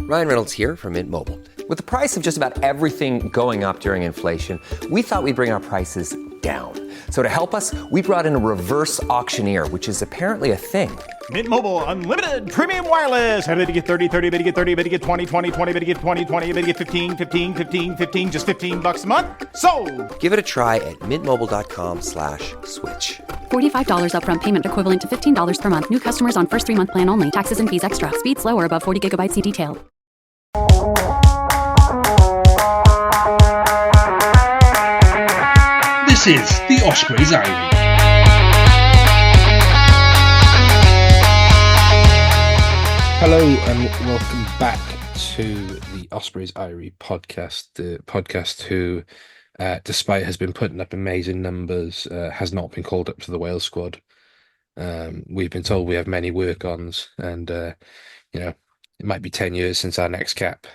Ryan Reynolds here from Mint Mobile. With the price of just about everything going up during inflation, we thought we'd bring our prices down. So to help us, we brought in a reverse auctioneer, which is apparently a thing. Mint Mobile Unlimited Premium Wireless. How to get 30, 30, bit to get 30, bit to get 20, 20, 20, bit to get 20, 20, bit to get 15, 15, 15, 15, just $15 a month? Sold! Give it a try at mintmobile.com/switch. $45 upfront payment equivalent to $15 per month. New customers on first 3-month plan only. Taxes and fees extra. Speed slower above 40 gigabytes. See detail. This is the Ospreys Diary. Hello and welcome back to the Ospreys Diary podcast. The podcast who, despite has been putting up amazing numbers, has not been called up to the Wales squad. We've been told we have many work-ons, and it might be 10 years since our next cap,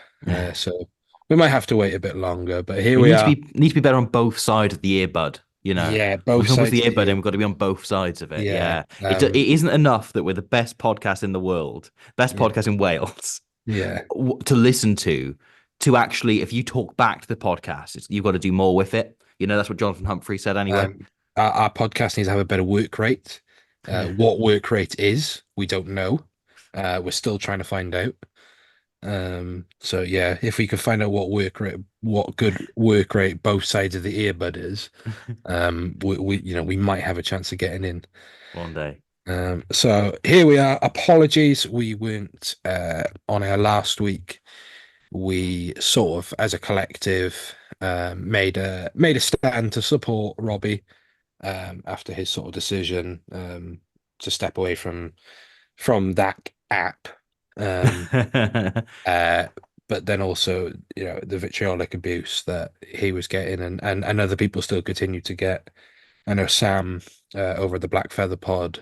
so we might have to wait a bit longer. But here we are. Need to be better on both sides of the earbud. Yeah, both sides. The earbud, and we've got to be on both sides of it. Yeah. It isn't enough that we're the best podcast in the world, best podcast in Wales. Yeah, to listen to actually, if you talk back to the podcast, you've got to do more with it. That's what Jonathan Humphrey said anyway. Our podcast needs to have a better work rate. What work rate is, we don't know. We're still trying to find out. So yeah, if we could find out what good work rate both sides of the earbud is, we might have a chance of getting in one day. So here we are. Apologies, we weren't on our last week. We sort of, as a collective, made a stand to support Robbie after his sort of decision to step away from that app. But then also, the vitriolic abuse that he was getting and other people still continue to get. I know Sam over at the Black Feather Pod,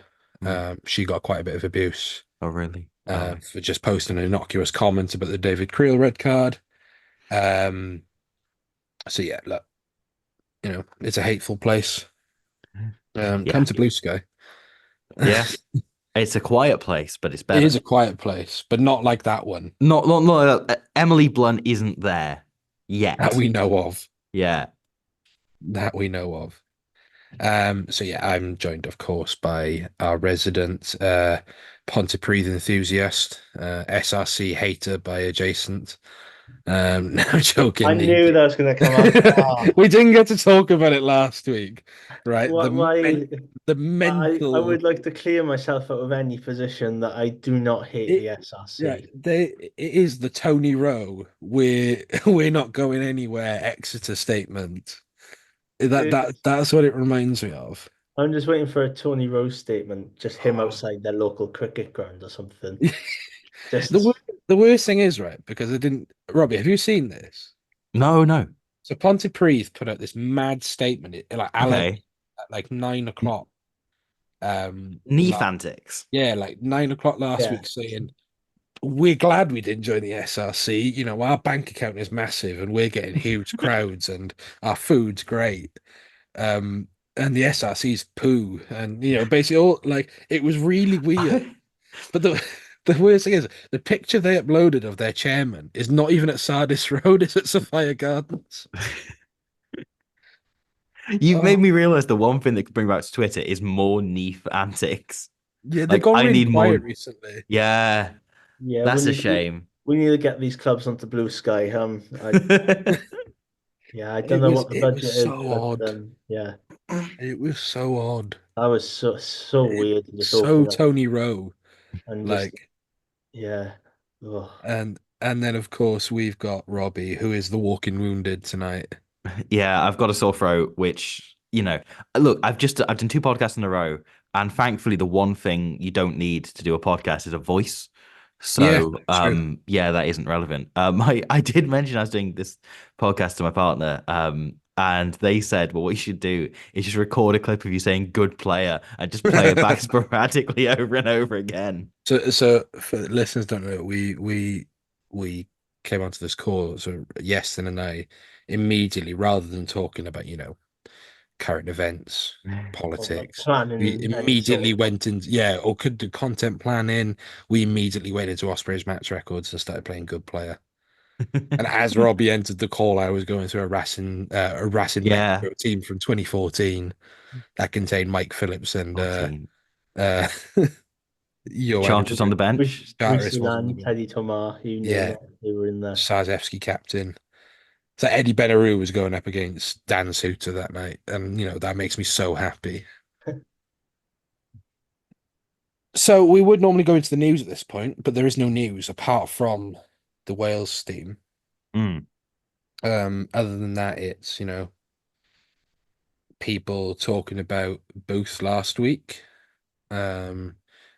she got quite a bit of abuse. Oh, really? For just posting an innocuous comment about the David Creel red card. So yeah, look, it's a hateful place. Come to Blue Sky. Yeah. It's a quiet place, but it's better. It is a quiet place, but not like that one. Not Emily Blunt isn't there yet. That we know of. Yeah. That we know of. So yeah, I'm joined, of course, by our resident Pontypridd enthusiast, SRC hater by adjacent. No, joking. I knew that was going to come up. We didn't get to talk about it last week, right? The mental. I would like to clear myself out of any position that I do not hate the SRC. Yeah, it is the Tony Rowe. We're not going anywhere. Exeter statement. That's what it reminds me of. I'm just waiting for a Tony Rose statement, just him outside their local cricket ground or something. The worst thing is, right, because I didn't... Robbie, have you seen this? No. So Pontypridd put out this mad statement at 9 o'clock. Antics. Yeah, 9 o'clock last week, saying, we're glad we didn't join the SRC. Our bank account is massive and we're getting huge crowds and our food's great. And the SRC's poo. And, basically all, it was really weird. But the worst thing is, the picture they uploaded of their chairman is not even at Sardis Road, it's at Sophia Gardens. You've made me realise the one thing that could bring back to Twitter is more Neath antics. Yeah, they got really quiet recently. Yeah, that's a shame. We need to get these clubs onto Blue Sky. I don't know what the budget is. Odd. Yeah. It was so odd. That was so weird. So Tony Rowe. And yeah. Ugh. And then of course we've got Robbie, who is the walking wounded tonight. Yeah, I've got a sore throat, which, look, I've done 2 podcasts in a row, and thankfully the one thing you don't need to do a podcast is a voice. So that isn't relevant. I did mention I was doing this podcast to my partner, and they said, well, what you should do is just record a clip of you saying "good player" and just play it back sporadically over and over again. So for listeners don't know, we came onto this call. So Yeston and I immediately, rather than talking about current events, politics. We Planning any sort immediately of... went into, or could do content planning. We immediately went into Ospreys match records and started playing good player. And as Robbie entered the call, I was going through a Racing Yeah. Metro team from 2014 that contained Mike Phillips and 14. uh, Johan Chargers on the bench. Charteris was on Wissilan, the Teddy Thomas, you name yeah, it, they were in there. Sazewski captain. So Eddie Benarou was going up against Dan Suter that night, and that makes me so happy. So we would normally go into the news at this point, but there is no news apart from the Wales team. Mm. Other than that, it's people talking about Booth last week, and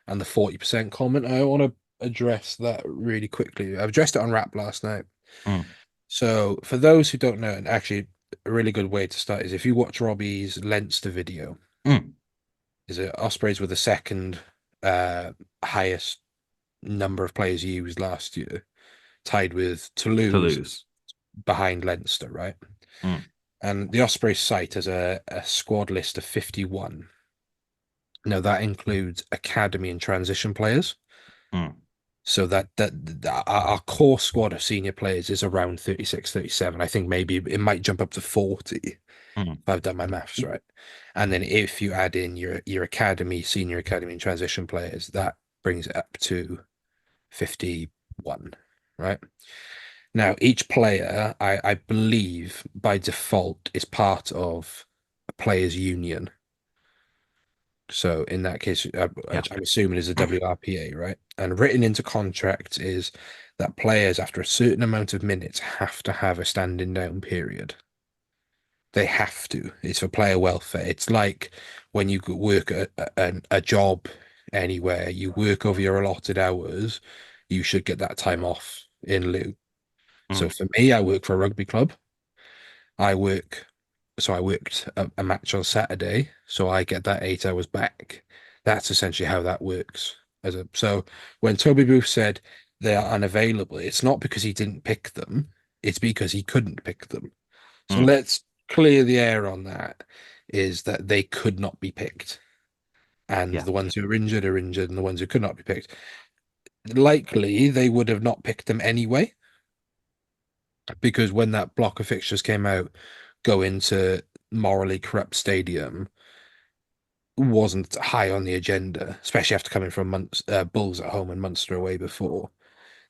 the 40% comment. I want to address that really quickly. I've addressed it on Rap last night. Mm. So for those who don't know, and actually a really good way to start is if you watch Robbie's Leinster video. Is it Ospreys were the second highest number of players used last year, tied with Toulouse. Behind Leinster, right? And the Ospreys site has a squad list of 51. Now that includes academy and transition players. So that our core squad of senior players is around 36, 37. I think maybe it might jump up to 40 if I've done my maths right. And then if you add in your academy, senior academy, and transition players, that brings it up to 51, right? Now, each player, I believe, by default, is part of a players' union. So in that case, I'm assuming it's a WRPA, right? And written into contract is that players, after a certain amount of minutes, have to have a standing down period. They have to. It's for player welfare. It's like when you work a job anywhere, you work over your allotted hours, you should get that time off in lieu. So for me, I work for a rugby club. I worked a match on Saturday, so I get that 8 hours back. That's essentially how that works. So when Toby Booth said they are unavailable, it's not because he didn't pick them, it's because he couldn't pick them. So let's clear the air on that, is that they could not be picked. And the ones who are injured, and the ones who could not be picked. Likely, they would have not picked them anyway. Because when that block of fixtures came out, going to morally corrupt stadium wasn't high on the agenda, especially after coming from Bulls at home and Munster away before.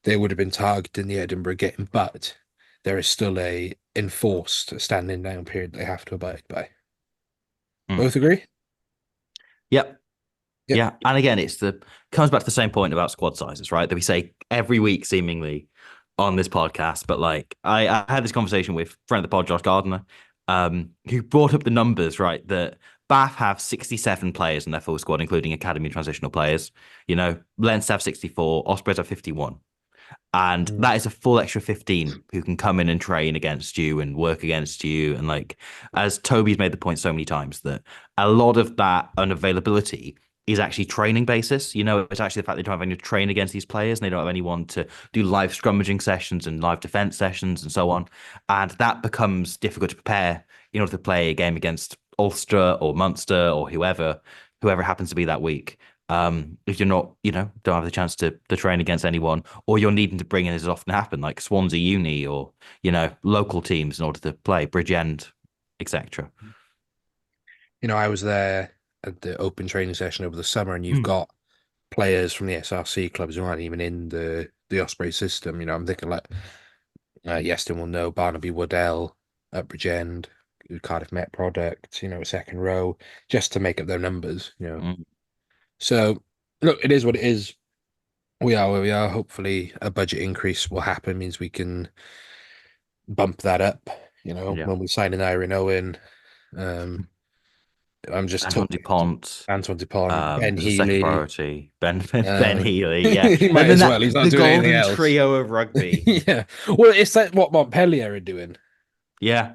They would have been targeting the Edinburgh game, but there is still a enforced standing down period they have to abide by. Both agree? Yep. Yeah. And again, comes back to the same point about squad sizes, right? That we say every week, seemingly, on this podcast. But like, I had this conversation with friend of the pod, Josh Gardner, who brought up the numbers, right? That Bath have 67 players in their full squad, including academy transitional players. Leinster have 64, Ospreys have 51. And that is a full extra 15 who can come in and train against you and work against you. And like, as Toby's made the point so many times, that a lot of that unavailability is actually training basis. It's actually the fact they don't have anyone to train against these players, and they don't have anyone to do live scrummaging sessions and live defense sessions and so on. And that becomes difficult to prepare in order to play a game against Ulster or Munster or whoever happens to be that week. If you're not, don't have the chance to train against anyone, or you're needing to bring in, as often happen, like Swansea Uni or, local teams in order to play Bridgend, etc. I was there at the open training session over the summer, and you've got players from the SRC clubs who aren't even in the Osprey system. I'm thinking like Yeston will know Barnaby Woodell at Bridgend, Cardiff Met product, second row, just to make up their numbers, So, look, it is what it is. We are where we are. Hopefully, a budget increase will happen, means we can bump that up. When we sign an Irene Owen, I'm just Antoine Dupont, Ben Healy, priority. Ben Healy, yeah. He might as well. He's not the doing anything golden else. trio of rugby. Yeah. Well, it's like what Montpellier are doing. Yeah.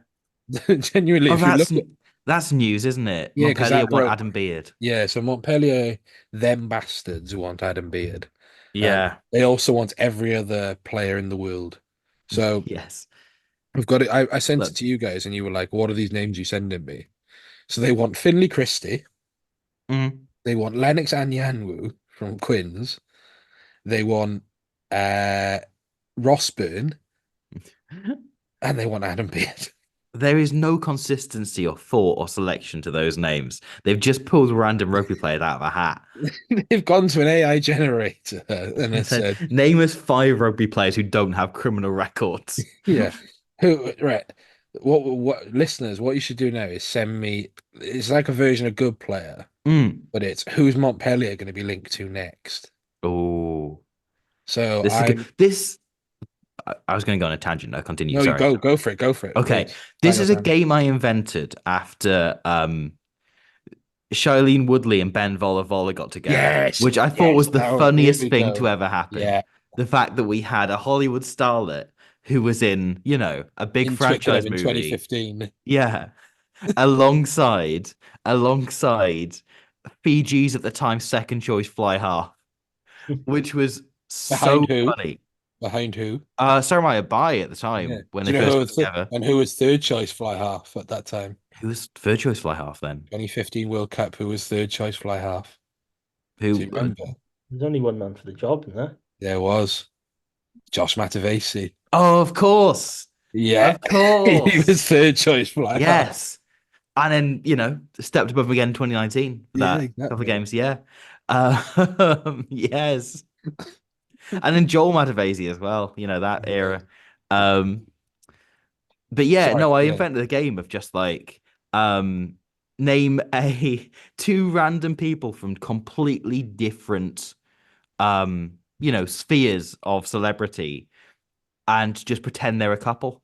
Genuinely, if you look at... That's news, isn't it? Yeah, Montpellier want Adam Beard. Yeah, so Montpellier, them bastards want Adam Beard. Yeah. They also want every other player in the world. So yes, we've got it. I sent it to you guys, and you were like, "What are these names you sending me?" So they want Finlay Christie. Mm. They want Lennox Anyanwu from Quins. They want Ross Byrne. And they want Adam Beard. There is no consistency or thought or selection to those names. They've just pulled random rugby players out of a hat. They've gone to an AI generator and it said, name us 5 rugby players who don't have criminal records. yeah. Who right. What listeners, what you should do now is send me, it's like a version of Good Player, but it's who's Montpellier going to be linked to next. Oh. So I was going to go on a tangent. No, continue. No, Sorry. go for it. Okay. This is a game I invented after Shailene Woodley and Ben Vola got together. Yes, which I thought was the funniest thing to ever happen. Yeah. The fact that we had a Hollywood starlet who was in, a big franchise movie. 2015. Yeah. alongside Fiji's at the time second choice fly half, which was so funny. Behind who? Sarah Bai at the time when they first got together. And who was third choice fly half at that time? Who was third choice fly half then? 2015 World Cup, who was third choice fly half? Who? Do you remember? There's only one man for the job, isn't there? There was. Josh Matavesi. Oh, of course. Yeah. Of course. He was third choice fly half. Yes. And then, stepped above him again in 2019 for that couple of games. Yeah. Yes. And then Joel Matavesi as well, that era. But yeah, I invented a game of just like name 2 random people from completely different spheres of celebrity and just pretend they're a couple.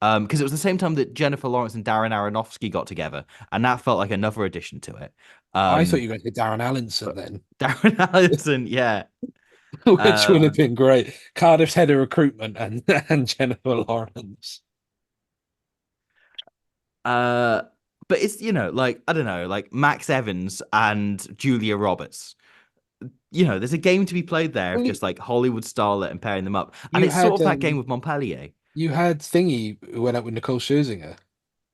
Because it was the same time that Jennifer Lawrence and Darren Aronofsky got together, and that felt like another addition to it. I thought you were going to say Darren Allinson then. Darren Allinson, yeah. Which would have been great. Cardiff's head of recruitment and Jennifer Lawrence. But it's, I don't know, like Max Evans and Julia Roberts. There's a game to be played there of just like Hollywood starlet and pairing them up. And it's sort of that game with Montpellier. You had Thingy who went out with Nicole Scherzinger,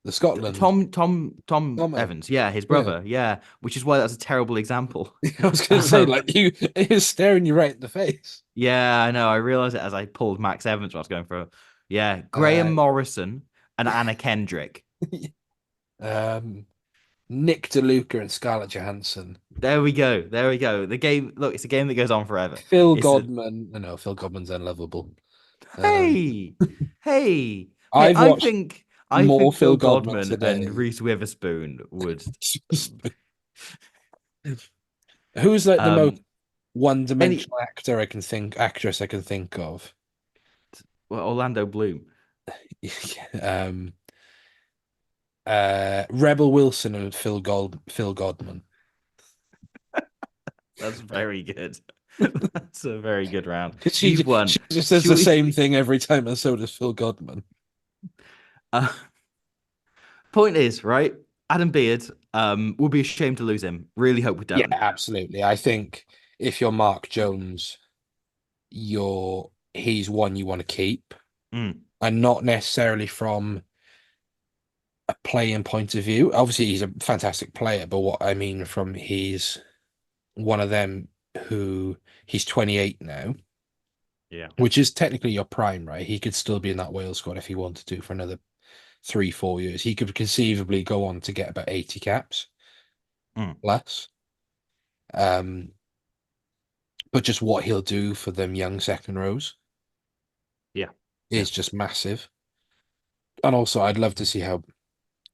the Scotland. Tom Evans, his brother, which is why that's a terrible example. I was going to say, he was staring you right in the face. Yeah, I know. I realized it as I pulled Max Evans. What I was going for. Yeah, Graham Morrison and Anna Kendrick. Nick DeLuca and Scarlett Johansson. There we go. The game. Look, it's a game that goes on forever. Phil Godman. No, Phil Godman's unlovable. Hey, I think Phil Godman and Reese Witherspoon would. Who's like the most one-dimensional actress I can think of? Well, Orlando Bloom. Rebel Wilson and Phil Godman. That's very good. That's a very good round. She just says the same thing every time, and so does Phil Godman. Point is, right? Adam Beard, we'll be ashamed to lose him. Really hope we don't. Yeah, absolutely. I think if you're Mark Jones, he's one you want to keep, and not necessarily from a playing point of view. Obviously, he's a fantastic player, but what I mean from he's one of them who he's 28 now. Yeah. Which is technically your prime, right? He could still be in that Wales squad if he wanted to for another 3-4 years. He could conceivably go on to get about 80 caps plus. But just what he'll do for them young second rows is just massive. And also, I'd love to see how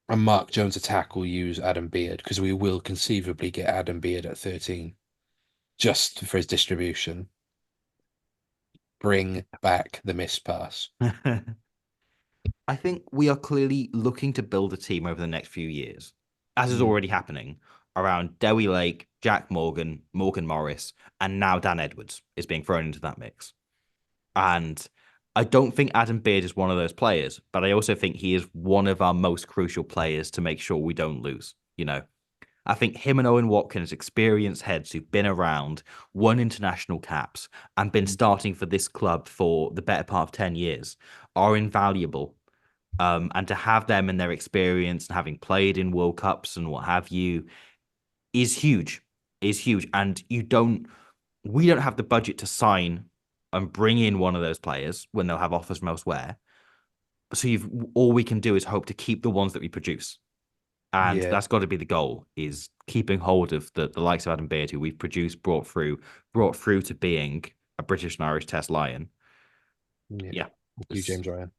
a Mark Jones attack will use Adam Beard, because we will conceivably get Adam Beard at 13 just for his distribution. Bring back the miss pass. I think we are clearly looking to build a team over the next few years, as is already happening around Dewi Lake, Jack Morgan, Morgan Morris, and now Dan Edwards is being thrown into that mix. And I don't think Adam Beard is one of those players, but I also think he is one of our most crucial players to make sure we don't lose. I think him and Owen Watkins, experienced heads who've been around, won international caps, and been starting for this club for the better part of 10 years, are invaluable And to have them and their experience and having played in World Cups and what have you is huge. Is huge. And we don't have the budget to sign and bring in one of those players when they'll have offers from elsewhere. So all we can do is hope to keep the ones that we produce. And Yeah. that's got to be the goal, is keeping hold of the likes of Adam Beard, who we've produced, brought through to being a British and Irish Test Lion. Yeah. You, James Ryan.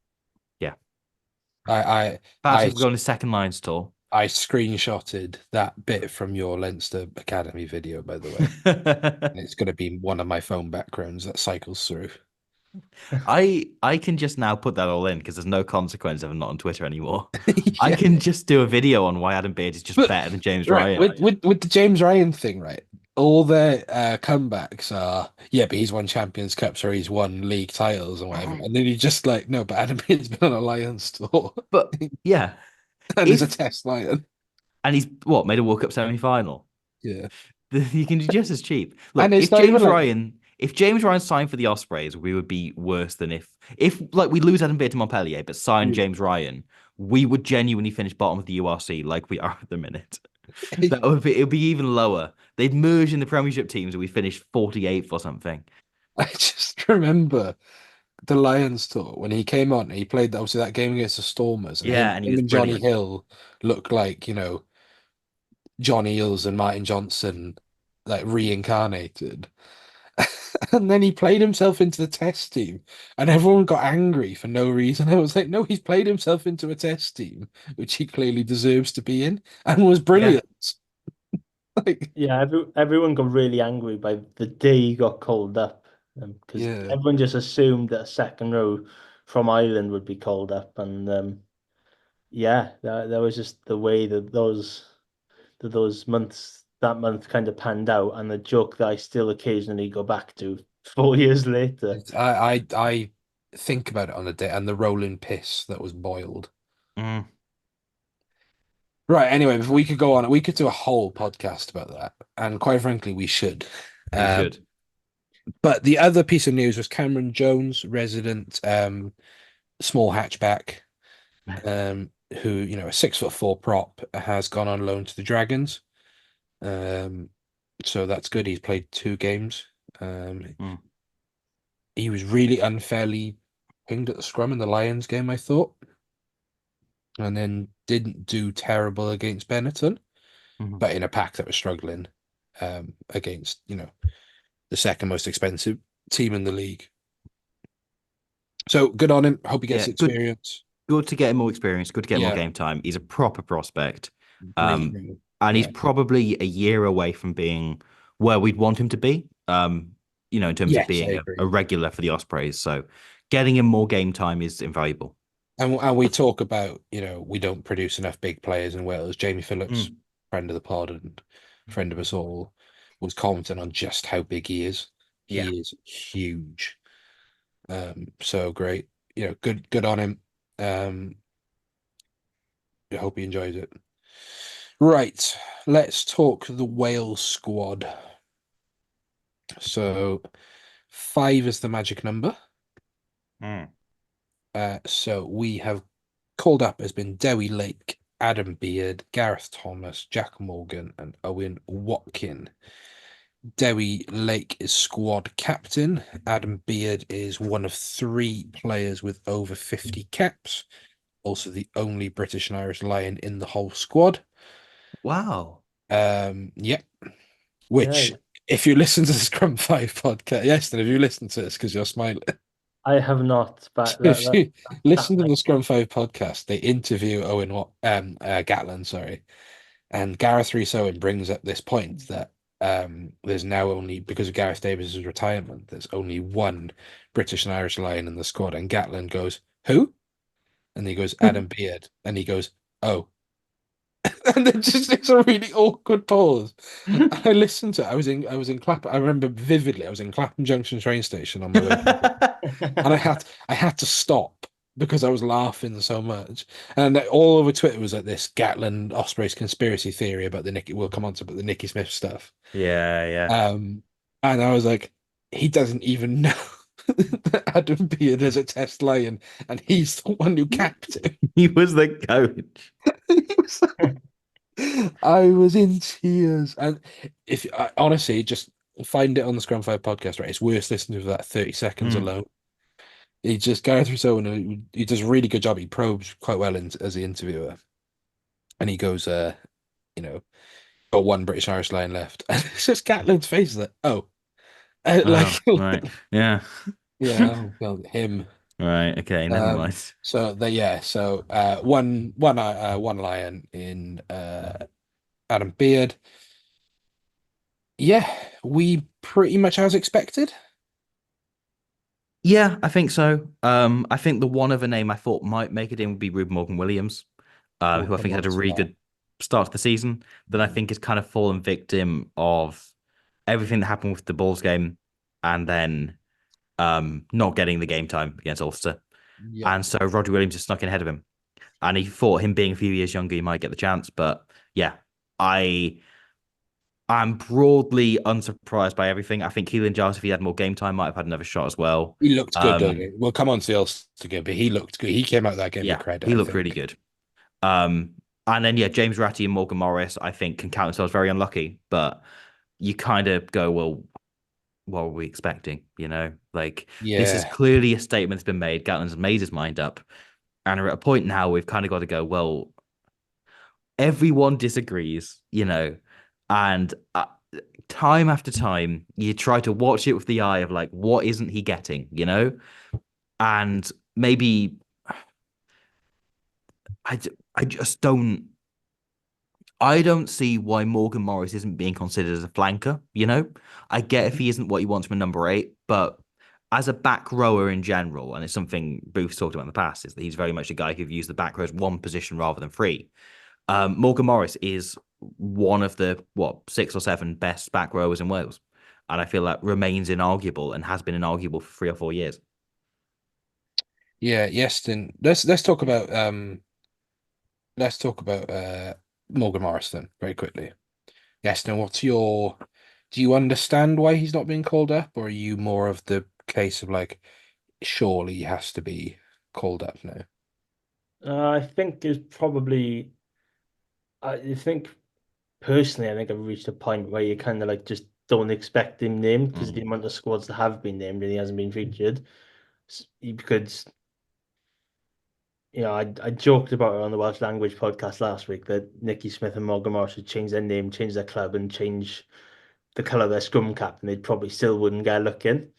Yeah. I Perhaps if we go on the second lines tour. I screenshotted that bit from your Leinster Academy video, by the way. And it's going to be one of my phone backgrounds that cycles through. I can just now put that all in because there's no consequence if I'm not on Twitter anymore. Yeah. I can just do a video on why Adam Beard is just better than James Ryan. With the James Ryan thing, right? All their comebacks are, yeah, but he's won Champions Cups or he's won league titles and whatever. And then you're just like, no, but Adam Beard's been on a Lions tour. But yeah. And he's a Test Lion. And he's made a World Cup semi-final. Yeah. You can do just as cheap. Look, And if James Ryan signed for the Ospreys, we would be worse than if like we lose Adam Beard to Montpellier, but sign James Ryan, we would genuinely finish bottom of the URC like we are at the minute. It would be even lower. They'd merge in the Premiership teams and we finish 48th or something. I just remember the Lions tour when he came on. He played obviously that game against the Stormers. And and he was Johnny brilliant. Hill looked like John Eales and Martin Johnson, like reincarnated. And then he played himself into the Test team, and everyone got angry for no reason. I was like, no, he's played himself into a Test team, which he clearly deserves to be in, and was brilliant. Yeah, everyone got really angry by the day he got called up, because everyone just assumed that a second row from Ireland would be called up, and that was just the way that that month kind of panned out, and the joke that I still occasionally go back to 4 years later. I think about it on a day, and the rolling piss that was boiled. Mm. Right. Anyway, if we could go on, we could do a whole podcast about that, and quite frankly, we should. We should. But the other piece of news was Cameron Jones, resident small hatchback, who, a 6'4" prop, has gone on loan to the Dragons. So that's good. He's played 2 games. He was really unfairly pinged at the scrum in the Lions game, I thought, and then didn't do terrible against Benetton, but in a pack that was struggling against, the second most expensive team in the league. So good on him. Hope he gets experience. Good to get him more experience. Good to get more game time. He's a proper prospect. And he's probably a year away from being where we'd want him to be, in terms of being a regular for the Ospreys. So getting him more game time is invaluable. And we talk about, we don't produce enough big players in Wales. Jamie Phillips, friend of the pod and friend of us all, was commenting on just how big he is. He is huge. So great. Good on him. I hope he enjoys it. Right, let's talk the Wales squad. So 5 is the magic number. So we have called up has been Dewi Lake, Adam Beard, Gareth Thomas, Jack Morgan, and Owen Watkin. Dewi Lake is squad captain. Adam Beard is one of 3 players with over 50 caps. Also the only British and Irish Lion in the whole squad. Wow. Yep. Which, if you listen to the Scrum 5 podcast, yes, then have you listened to this because you're smiling? I have not, but if you listen to the Scrum 5 podcast, they interview Gatland, sorry, and Gareth Rhys-Owen brings up this point that there's now only, because of Gareth Davies' retirement, there's only one British and Irish Lion in the squad, and Gatland goes, "Who?" And he goes, "Adam Beard," and he goes, "Oh." And then just it's a really awkward pause. I listened to it. I was in Clapham. I remember vividly. I was in Clapham Junction train station on my way, and I had to stop because I was laughing so much. And all over Twitter was like this Gatland Ospreys conspiracy theory about the Nicky. We'll come on to the Nicky Smith stuff. Yeah. And I was like, he doesn't even know. Adam Beard as a test lion, and he's the one who capped him. He was the coach. I was in tears, and if I honestly just find it on the Scrum Five podcast, right? It's worth listening to that 30 seconds alone. He just Gareth Rousseau, and he does a really good job. He probes quite well as the interviewer, and he goes, got one British Irish lion left, and it's just Gatlin's face like, like, Right, yeah, yeah, oh, well, him. right, okay, never mind. So one lion in Adam Beard. Yeah, we pretty much as expected. Yeah, I think so. I think the one other name I thought might make it in would be Ruben Morgan-Williams, who I think had a really good start to the season. Then I think has kind of fallen victim of everything that happened with the Bulls game, and then not getting the game time against Ulster. Yeah. And so Rodri Williams just snuck in ahead of him. And he thought him being a few years younger, he might get the chance. But yeah, I'm broadly unsurprised by everything. I think Keelan Giles, if he had more game time, might have had another shot as well. He looked good, didn't he? We'll come on to the Ulster game, but he looked good. He came out of that game with credit. He looked really good. And then, James Ratty and Morgan Morris, I think, can count themselves very unlucky. But you kind of go, well, what were we expecting? This is clearly a statement that's been made. Gatland's made his mind up. And we're at a point now we've kind of got to go, well, everyone disagrees, and time after time, you try to watch it with the eye of like, what isn't he getting, And maybe I just don't. I don't see why Morgan Morris isn't being considered as a flanker. I get if he isn't what you want from a number 8, but as a back rower in general, and it's something Booth's talked about in the past, is that he's very much a guy who views the back row as one position rather than 3. Morgan Morris is one of the 6 or 7 best back rowers in Wales, and I feel that remains inarguable and has been inarguable for 3 or 4 years. Yeah, yes. Then let's talk about Morgan Morris then very quickly. Yes. Now, do you understand why he's not being called up, or are you more of the case of like, surely he has to be called up now? I think there's probably. I think personally, I think I've reached a point where you kind of like just don't expect him named because the amount of squads that have been named and he hasn't been featured. Because I joked about it on the Welsh Language podcast last week that Nicky Smith and Morgan Morris should change their name, change their club, and change the colour of their scrum cap, and they probably still wouldn't get a look in.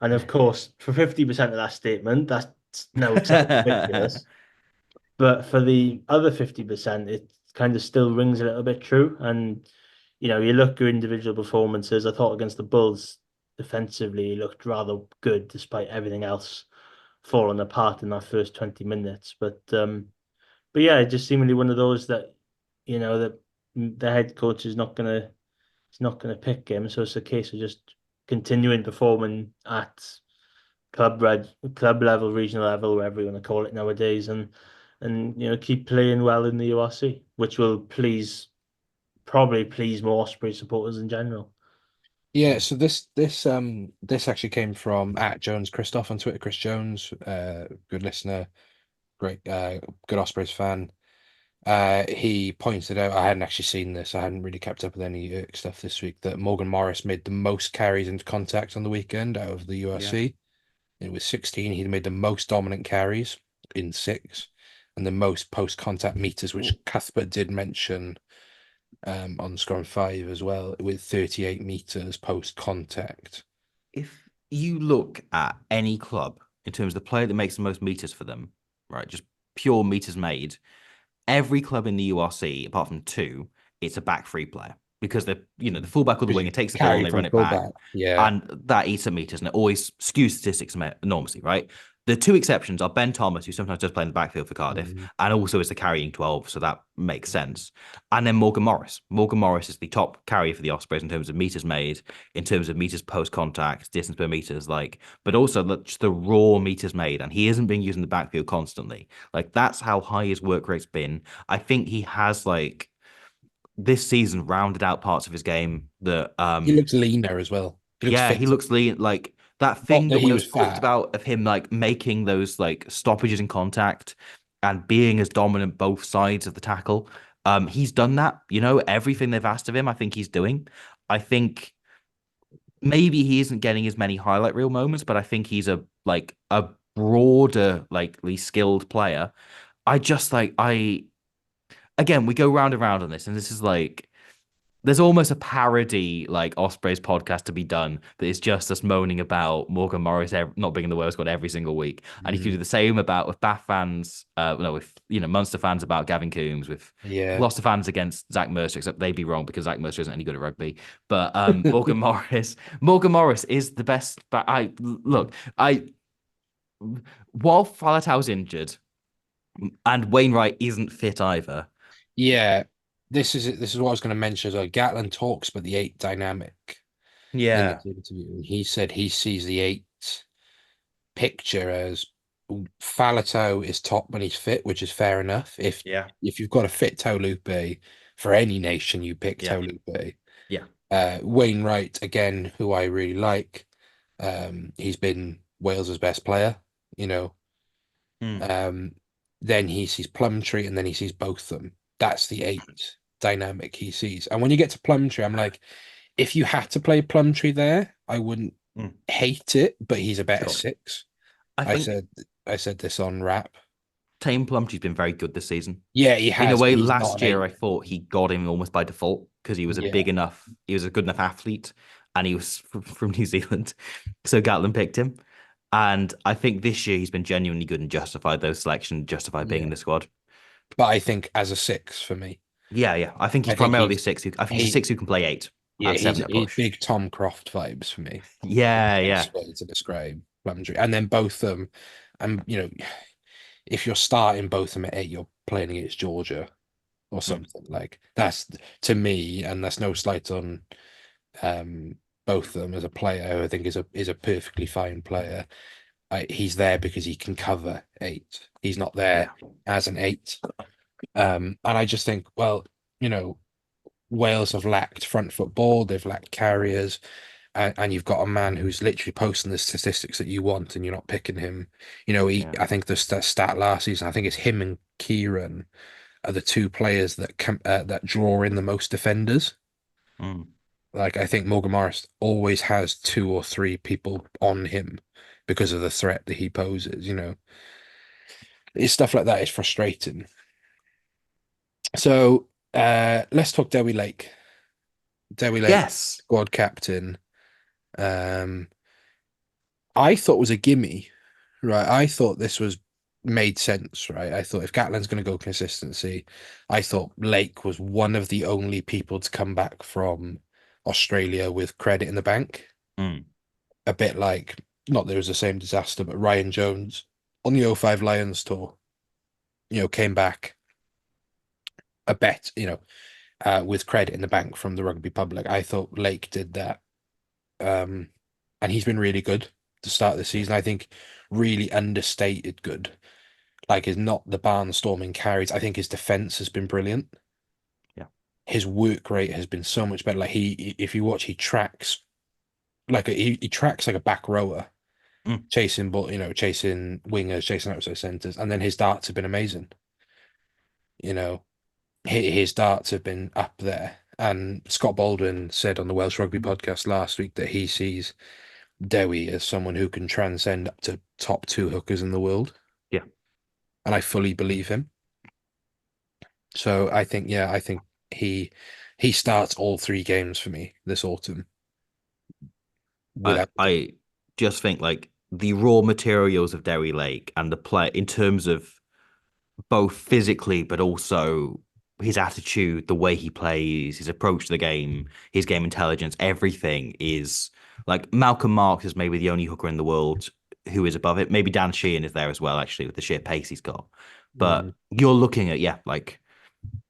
And of course, for 50% of that statement, that's now ridiculous. But for the other 50%, it kind of still rings a little bit true. And, you look at individual performances. I thought against the Bulls, defensively, he looked rather good despite everything else falling apart in that first 20 minutes. But yeah, just seemingly one of those that, that the head coach is not gonna pick him. So it's a case of just continuing performing at club level, regional level, whatever you want to call it nowadays, and keep playing well in the URC, which will probably please more Osprey supporters in general. Yeah, so this actually came from @Jones Christoph on Twitter. Chris Jones, good listener, great, good Ospreys fan. He pointed out, I hadn't actually seen this, I hadn't really kept up with any stuff this week, that Morgan Morris made the most carries into contact on the weekend out of the URC. Yeah. It was 16. He made the most dominant carries in 6, and the most post-contact meters, which Cuthbert did mention on Scrum 5 as well, with 38 meters post-contact. If you look at any club in terms of the player that makes the most meters for them, right, just pure meters made, every club in the URC, apart from 2, it's a back 3 player. Because the fullback or the winger takes the ball and they run it back. Yeah. And that eats up meters and it always skews statistics enormously, right? The 2 exceptions are Ben Thomas, who sometimes does play in the backfield for Cardiff, and also is the carrying 12, so that makes sense. And then Morgan Morris. Morgan Morris is the top carrier for the Ospreys in terms of meters made, in terms of meters post-contact, distance per meters, but also just the raw meters made, and he isn't being used in the backfield constantly. That's how high his work rate's been. I think he has, this season rounded out parts of his game that... he looks leaner as well. He looks lean, That Not thing that that we he always was talked fat. about of him like making those like stoppages in contact and being as dominant both sides of the tackle. He's done that, everything they've asked of him, I think he's doing. I think maybe he isn't getting as many highlight reel moments, but I think he's a broader, likely skilled player. I just like I again we go round and round on this, and this is like there's almost a parody like Ospreys podcast to be done that is just us moaning about Morgan Morris not being in the World Squad every single week. And if you do the same about with Bath fans, no, with Munster fans about Gavin Coombs, with Yeah. Gloucester fans against Zach Mercer, except they'd be wrong because Zach Mercer isn't any good at rugby. But Morgan Morris is the best. But while Faletau's injured and Wainwright isn't fit either. Yeah. This is what I was going to mention as well. Gatland talks about the eight dynamic in Yeah, this interview, and he said he sees the eight picture as Faletau is top when he's fit, which is fair enough. If yeah, if you've got a fit Tolupe for any nation, you pick yeah, Tolupe. yeah. Wainwright, again, who I really like. He's been Wales's best player, you know. Mm. Then he sees Plumtree, and then he sees both them. That's the eight dynamic he sees. And when you get to Plumtree, I'm like, if you had to play Plumtree there, I wouldn't Mm. hate it, but he's a better Sure. six. I I think said I said this on rap. Tame Plumtree's been very good this season. Yeah, he In a has, way, but he's not last an year eight. I thought he got him almost by default because he was Yeah, he was a good enough athlete, and he was from New Zealand, so Gatland picked him. And I think this year he's been genuinely good and justified those selections, justified being in yeah. the squad. But I think as a six for me, Yeah, yeah. I think he's I think primarily a six. I think he's a he six who can play eight yeah, and seven at he's push. big Tom Croft vibes for me. Yeah, yeah, Best way to describe Plumtree. And then both of them, and if you're starting both of them at eight, you're playing against Georgia or mm, something. Like that's to me, and that's no slight on both of them as a player, who I think is a perfectly fine player. He's there because he can cover eight. He's not there yeah, as an eight. And I just think, well, Wales have lacked front football, they've lacked carriers, and you've got a man who's literally posting the statistics that you want, and you're not picking him. yeah. I think the stat last season, I think it's him and Kieran are the two players that draw in the most defenders. Mm. Like I think Morgan Morris always has two or three people on him because of the threat that he poses. It's stuff like that is frustrating. So let's talk Dewi Lake. Dewi Lake, Yes. squad captain. Um, I thought was a gimme, right? I thought this was made sense, right? I thought if Gatland's going to go consistency, I thought Lake was one of the only people to come back from Australia with credit in the bank. Mm. A bit like, not that it was the same disaster, but Ryan Jones on the '05 Lions tour, came back a bet, with credit in the bank from the rugby public. I thought Lake did that. And he's been really good to start the season. I think really understated good. Like, is not the barnstorming carries. I think his defense has been brilliant. Yeah. His work rate has been so much better. Like if you watch, he tracks he tracks like a back rower, Mm. chasing chasing wingers, chasing outside centers, and then his darts have been amazing. His darts have been up there. And Scott Baldwin said on the Welsh Rugby podcast last week that he sees Dewi as someone who can transcend up to top two hookers in the world. Yeah. And I fully believe him. So I think he starts all three games for me this autumn. I just think like the raw materials of Derry Lake and the play in terms of both physically, but also his attitude, the way he plays, his approach to the game, his game intelligence, everything is like Malcolm Marks is maybe the only hooker in the world who is above it. Maybe Dan Sheehan is there as well, actually, with the sheer pace he's got. But you're looking at, like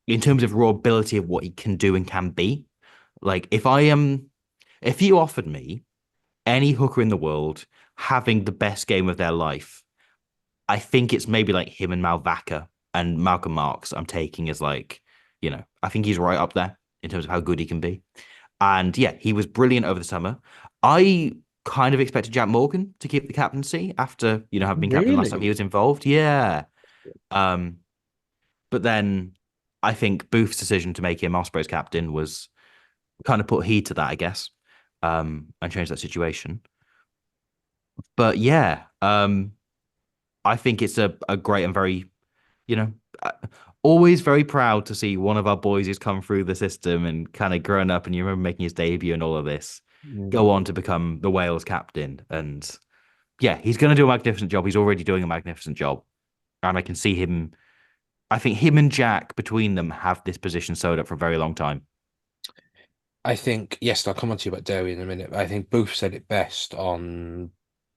in terms of raw ability of what he can do and can be, like if you offered me any hooker in the world having the best game of their life, I think it's maybe like him and Malvaca and Malcolm Marks I'm taking as like, I think he's right up there in terms of how good he can be. And yeah, he was brilliant over the summer. I kind of expected Jack Morgan to keep the captaincy after, having been captain last time he Really? was involved. Yeah. Um, but then I think Booth's decision to make him Ospreys captain was kind of put heed to that, I guess, and change that situation. But yeah, I think it's a great and very, you know, uh, always very proud to see one of our boys who's come through the system and kind of grown up, and you remember making his debut and all of this, Mm. go on to become the Wales captain. And yeah, he's going to do a magnificent job. He's already doing a magnificent job. And I can see him, I think him and Jack between them have this position sewed up for a very long time. I think, yes, I'll come on to you about Derry in a minute. I think Booth said it best on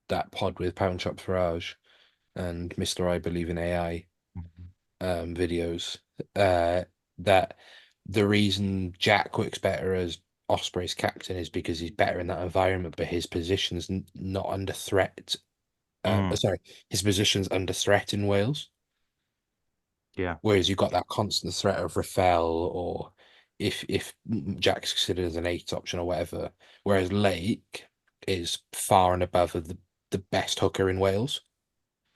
that pod with Pound Shop Farage and Mr. I Believe in AI videos. That the reason Jack works better as Osprey's captain is because he's better in that environment, but his position's not under threat. Mm, Sorry, his position's under threat in Wales. yeah. Whereas you've got that constant threat of Rafael, or if Jack's considered as an eight option or whatever. Whereas Lake is far and above of the best hooker in Wales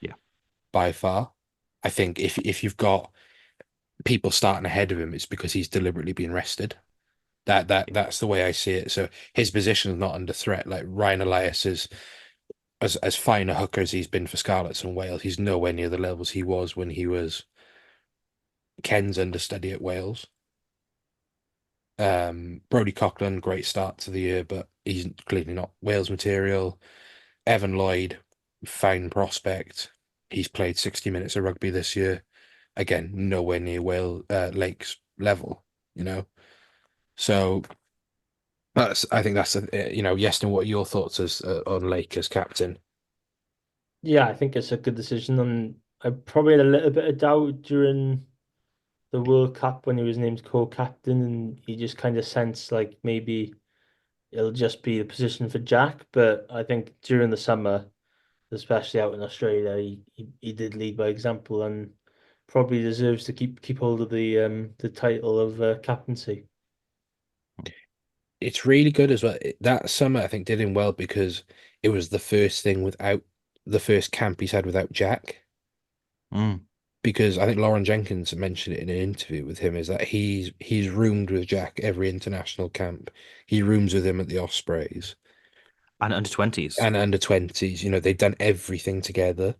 Yeah. by far. I think if you've got people starting ahead of him, it's because he's deliberately been rested. That's the way I see it. So his position is not under threat. Like Ryan Elias is as fine a hooker as he's been for Scarlets and Wales. He's nowhere near the levels he was when he was Ken's understudy at Wales. Brody Coughlin, great start to the year, but he's clearly not Wales material. Evan Lloyd, fine prospect. He's played 60 minutes of rugby this year. Again, nowhere near Lake's level, you know. So I think that's Yeston, what are your thoughts as on Lake as captain? Yeah, I think it's a good decision, and I probably had a little bit of doubt during the World Cup when he was named co-captain, and he just kind of sensed like maybe it'll just be the position for Jack. But I think during the summer, especially out in Australia, he did lead by example and probably deserves to keep hold of the title of captaincy. It's really good as well. That summer, I think, did him well because it was the first thing without the first camp he's had without Jack. Mm. Because I think Lauren Jenkins mentioned it in an interview with him, is that he's roomed with Jack every international camp. He rooms with him at the Ospreys And under 20s. and under 20s. They've done everything together.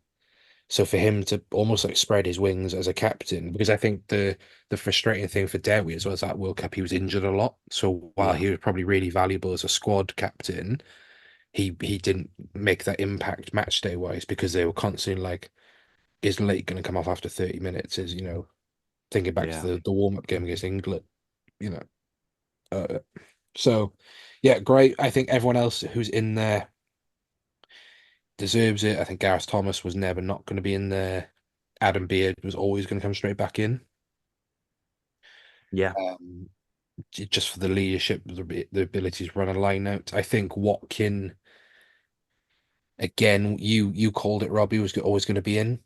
So for him to almost like spread his wings as a captain, because I think the frustrating thing for Derry as well as that World Cup, he was injured a lot. So while Yeah. he was probably really valuable as a squad captain, he didn't make that impact match day wise because they were constantly like, is Lake going to come off after 30 minutes? Thinking back to Yeah. the warm up game against England, you know. Uh, so, yeah, great. I think everyone else who's in there deserves it. I think Gareth Thomas was never not going to be in there. Adam Beard was always going to come straight back in. Yeah. Um, just for the leadership, the ability to run a line out. I think Watkin, again, you called it, Robbie, was always going to be in.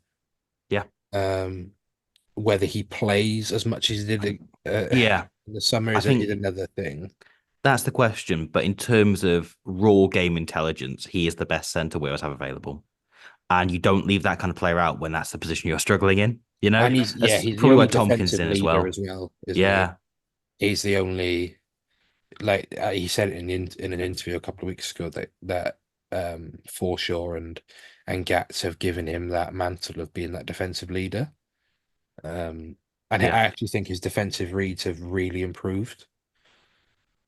Yeah. Um, whether he plays as much as he did Yeah. in the summer I is think another thing. that's the question. But in terms of raw game intelligence, he is the best centre Wales have available. And you don't leave that kind of player out when that's the position you're struggling in. And That's he's the probably why only Tompkins defensive in as leader well. as well, isn't he? Yeah. He's the only, like he said it in an interview a couple of weeks ago that Forshaw and Gats have given him that mantle of being that defensive leader. And I Yeah. actually think his defensive reads have really improved.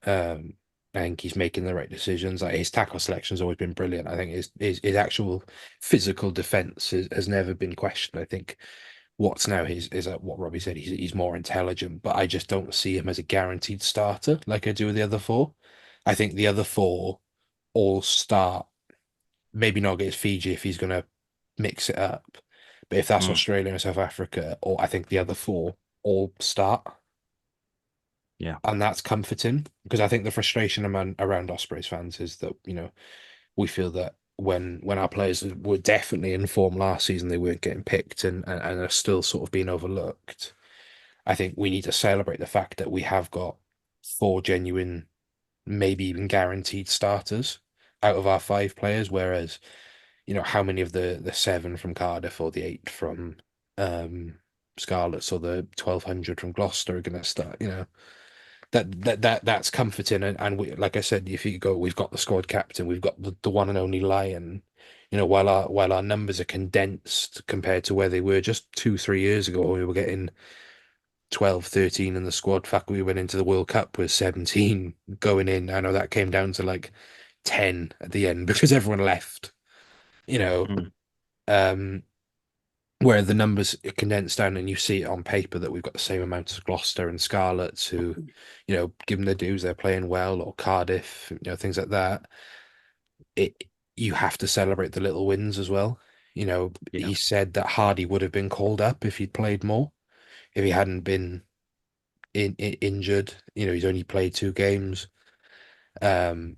I think he's making the right decisions. Like his tackle selection has always been brilliant. I think his actual physical defense has never been questioned. I think what's now is what Robbie said. He's more intelligent, but I just don't see him as a guaranteed starter like I do with the other four. I think the other four all start. Maybe not against Fiji if he's going to mix it up, but if that's Mm. Australia and South Africa, or I think the other four all start. Yeah. And that's comforting because I think the frustration around Ospreys fans is that, we feel that when our players were definitely in form last season, they weren't getting picked and are still sort of being overlooked. I think we need to celebrate the fact that we have got four genuine, maybe even guaranteed starters. out of our 5 players, whereas, how many of the 7 from Cardiff or the 8 from Scarlets or the 1,200 from Gloucester are going to start, that's comforting. And we, like I said, if you go, we've got the squad captain, we've got the one and only Lion. While our numbers are condensed compared to where they were just 2-3 years ago, when we were getting 12, 13 in the squad. In fact, we went into the World Cup with 17 going in. I know that came down to like 10 at the end because everyone left, you know. Mm. Where the numbers are condensed down and you see it on paper that we've got the same amount as Gloucester and Scarlets who, given their dues, they're playing well, or Cardiff, things like that. You have to celebrate the little wins as well. Yeah. He said that Hardy would have been called up if he'd played more, if he hadn't been injured. He's only played 2 games. We'll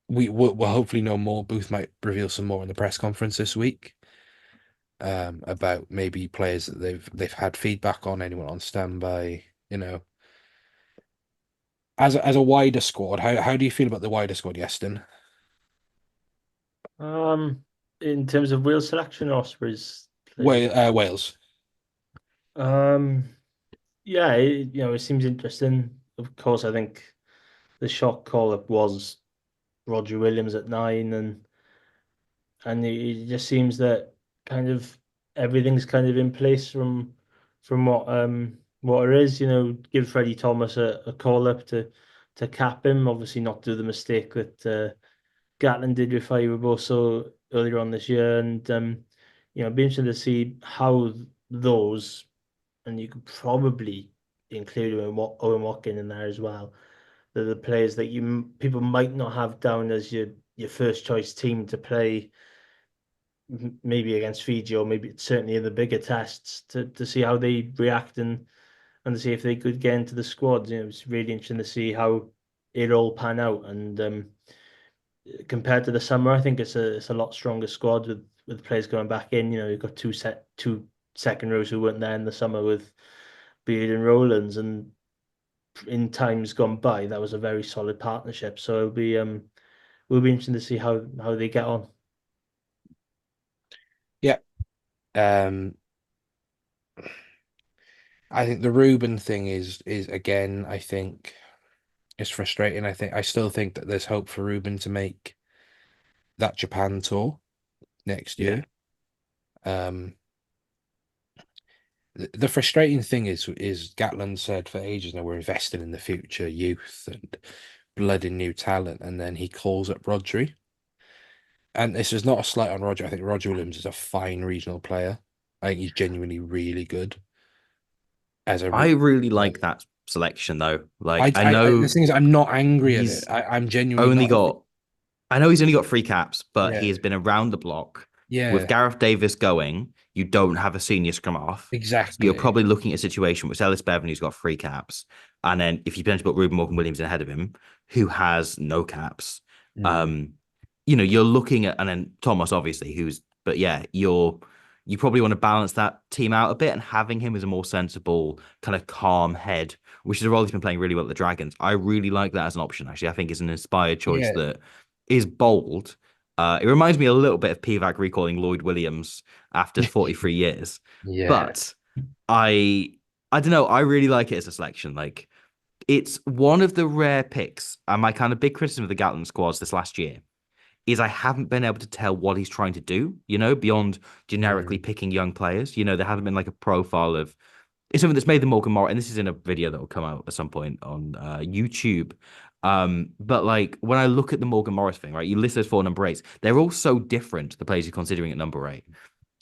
hopefully know more. Booth might reveal some more in the press conference this week. About maybe players that they've had feedback on, anyone on standby, As a wider squad, how do you feel about the wider squad, Yeston? In terms of Wales selection, Ospreys. Wales. Yeah, it seems interesting. Of course, I think the shock call-up was Roger Williams at 9, and it just seems that kind of everything's kind of in place from what it is. Give Freddie Thomas a call-up to cap him. Obviously, not do the mistake that Gatland did with Fire earlier on this year, and it'd be interesting to see how those, and you could probably include Owen Watkin in there as well. They're the players that people might not have down as your first choice team to play, maybe against Fiji, or maybe certainly in the bigger tests, to see how they react and to see if they could get into the squad. It's really interesting to see how it all pan out. And compared to the summer, I think it's a lot stronger squad with players going back in. You've got two second rows who weren't there in the summer with Beard and Rowlands, and in times gone by, that was a very solid partnership. So will be interesting to see how they get on. Yeah. I think the Ruben thing is again, I think it's frustrating. I still think that there's hope for Ruben to make that Japan tour next year. The frustrating thing is Gatland said for ages now, we're investing in the future youth and blood in new talent, and then he calls up Rodri. And this is not a slight on Roger. I think Roger Williams is a fine regional player. I think he's genuinely really good. I really like that selection though. Like I the know thing is, I'm not angry at it. I'm genuinely only not. I know he's only got 3 caps, but Yeah. he has been around the block. Yeah. With Gareth Davis going, you don't have a senior scrum half. Exactly. You're probably looking at a situation with Ellis Bevan, who's got 3 caps, and then if you potentially put Ruben Morgan-Williams ahead of him, who has no caps, you're looking at, and then Thomas, obviously, you probably want to balance that team out a bit, and having him as a more sensible, kind of calm head, which is a role he's been playing really well at the Dragons. I really like that as an option, actually. I think it's an inspired choice that is bold. It reminds me a little bit of Pivac recalling Lloyd Williams after 43 years. Yeah. But I don't know. I really like it as a selection. Like, it's one of the rare picks, and my kind of big criticism of the Gatland squads this last year is I haven't been able to tell what he's trying to do, beyond generically picking young players. There hasn't been like a profile of, it's something that's made the Morgan Morris, and this is in a video that will come out at some point on YouTube. But like when I look at the Morgan Morris thing, right, you list those 4 number 8s, they're all so different, the players you're considering at number 8.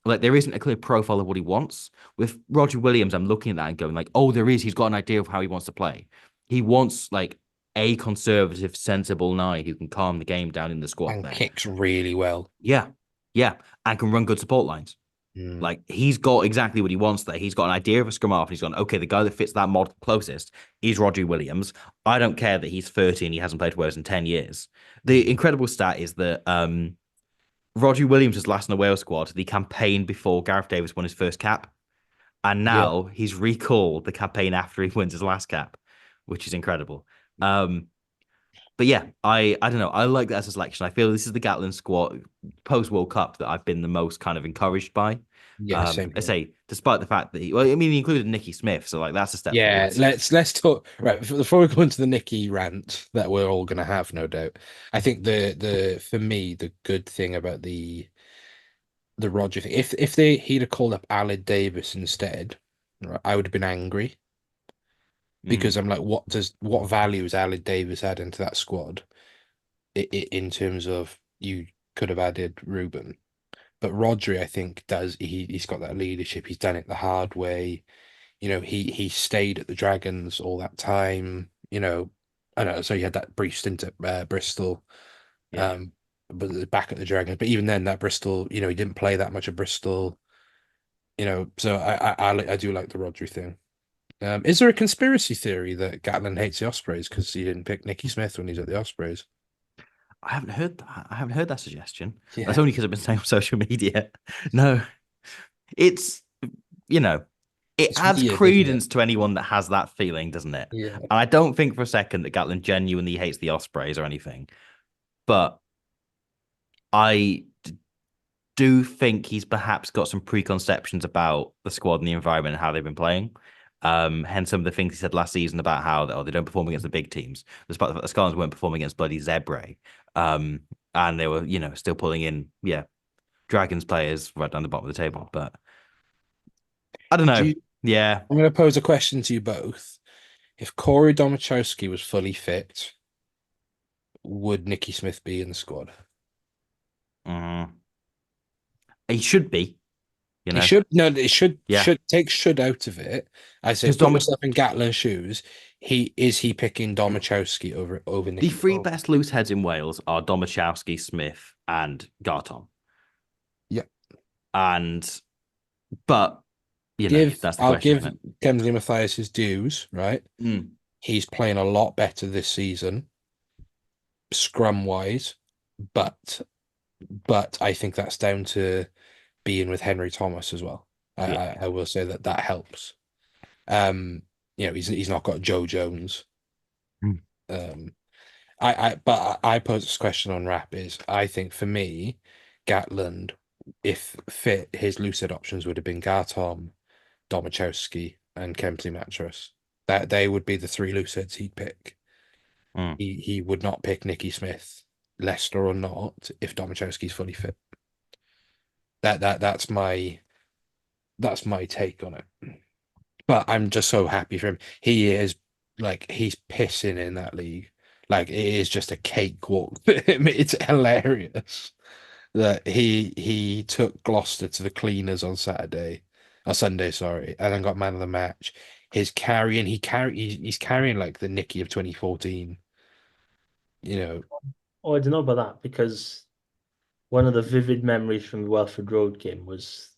Like there isn't a clear profile of what he wants. With Roger Williams, I'm looking at that and going like, oh, there is. He's got an idea of how he wants to play. He wants like a conservative, sensible 9 who can calm the game down in the squad. And kicks really well. Yeah. And can run good support lines. Like he's got exactly what he wants there. He's got an idea of a scrum half, and he's gone, okay, the guy that fits that model closest is Roger Williams. I don't care that he's 30 and he hasn't played Wales in 10 years. The incredible stat is that Roger Williams was last in the Wales squad the campaign before Gareth Davis won his first cap. And now he's recalled the campaign after he wins his last cap, which is incredible. But yeah, I don't know. I like that as a selection. I feel this is the Gatland squad post World Cup that I've been the most kind of encouraged by. Yeah, same I here. say, despite the fact that well, I mean, he included Nicky Smith, so like that's a step Yeah, forward. let's talk right before we go into the Nicky rant that we're all gonna have, no doubt. I think the for me the good thing about the Roger thing, if he'd have called up Aled Davis instead, right, I would have been angry because Mm, I'm like, what value has Aled Davis had into that squad in terms of you could have added Ruben, but Rodri I think does he's got that leadership. He's done it the hard way. He stayed at the Dragons all that time. I know. So he had that brief stint at Bristol, yeah. um, but back at the Dragons. But even then, that Bristol, he didn't play that much at Bristol. So I do like the Rodri thing. Is there a conspiracy theory that Gatlin hates the Ospreys because he didn't pick Nicky Smith when he's at the Ospreys? I haven't heard that. I haven't heard that suggestion. That's Yeah, only because I've been saying on social media. No, it's you know, it it's adds weird, isn't it? credence to anyone that has that feeling, doesn't it? Yeah. And I don't think for a second that Gatlin genuinely hates the Ospreys or anything, but I do think he's perhaps got some preconceptions about the squad and the environment and how they've been playing. Hence some of the things he said last season about how they don't perform against the big teams, despite the fact the Scarlets weren't performing against bloody Zebre. Um, and they were, still pulling in, Dragons players right down the bottom of the table. But I don't Do know. you, Yeah. I'm going to pose a question to you both. If Corey Domachowski was fully fit, would Nicky Smith be in the squad? Mm. He should be, you He know. should no, it should Yeah. take should out of it. I say Because put yourself in Gatlin's shoes. He picking Domachowski over the Nicky? three best loose heads in Wales are Domachowski, Smith, and Garton. Yeah. And but that's the I'll question, give isn't it? Kemsley Mathias his dues, right? Mm. He's playing a lot better this season, scrum wise, but I think that's down to being with Henry Thomas as well. Yeah. I will say that helps. He's not got Joe Jones. Mm. Um, but I pose this question on rap is I think for me, Gatland, if fit, his lucid options would have been Gartom, Domachowski, and Kemsley Mattress. That they would be the three lucids he'd pick. Mm. He would not pick Nicky Smith, Leicester or not, if Domachowski's fully fit. That's my take on it. But I'm just so happy for him. He is like he's pissing in that league. Like it is just a cakewalk for him. It's hilarious that he took Gloucester to the cleaners on Saturday or Sunday, sorry, and then got man of the match. His carrying, he's carrying like the Nicky of 2014. You know, Oh, I don't know about that because one of the vivid memories from the Welford Road game was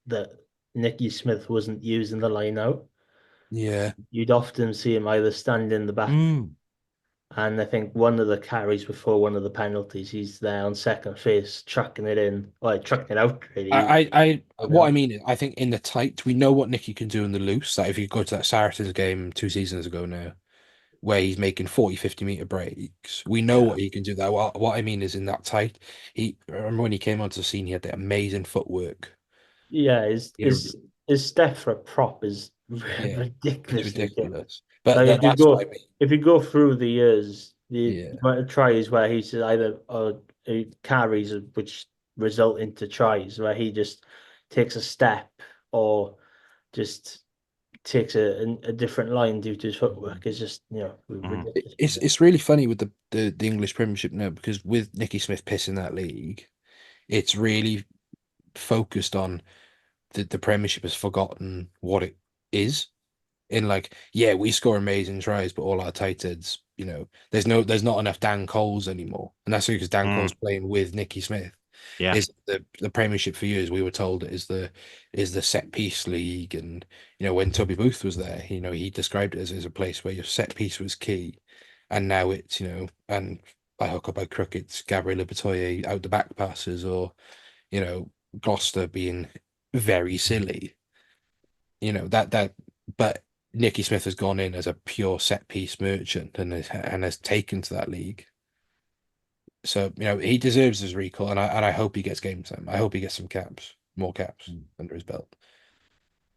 that Nicky Smith wasn't using the line out. yeah. You'd often see him either stand in the back, Mm. and I think one of the carries before one of the penalties, he's there on second face, chucking it in, or chucking it out, really. What I mean is, I think in the tight, we know what Nicky can do in the loose. Like if you go to that Saracens game 2 seasons ago now, where he's making 40, 50 meter breaks. We know Yeah. what he can do. That what I mean is in that tight. I remember when he came onto the scene, he had that amazing footwork. Yeah, He had his step for a prop is yeah, it's ridiculously good. ridiculous. But Like that's what I mean. if you go through the years, the Yeah. amount of tries where he's either carries which result into tries where he just takes a step or just takes a different line due to his footwork is just Mm. ridiculously It's good. it's really funny with the English Premiership now because with Nicky Smith pissing that league, it's really focused on the Premiership has forgotten what it is. In like, yeah, we score amazing tries, but all our tight heads, there's not enough Dan Coles anymore, and that's because Dan Mm. Cole's playing with Nicky Smith. Yeah. Is the Premiership for years we were told is the set piece league, and when Toby Booth was there, he described it as a place where your set piece was key, and now it's and by hook or by crook it's Gabriel Batoye out the back passes or you know Gloucester being very silly, that but Nicky Smith has gone in as a pure set piece merchant and has taken to that league. So, he deserves his recall, and I hope he gets game time. I hope he gets more caps under his belt.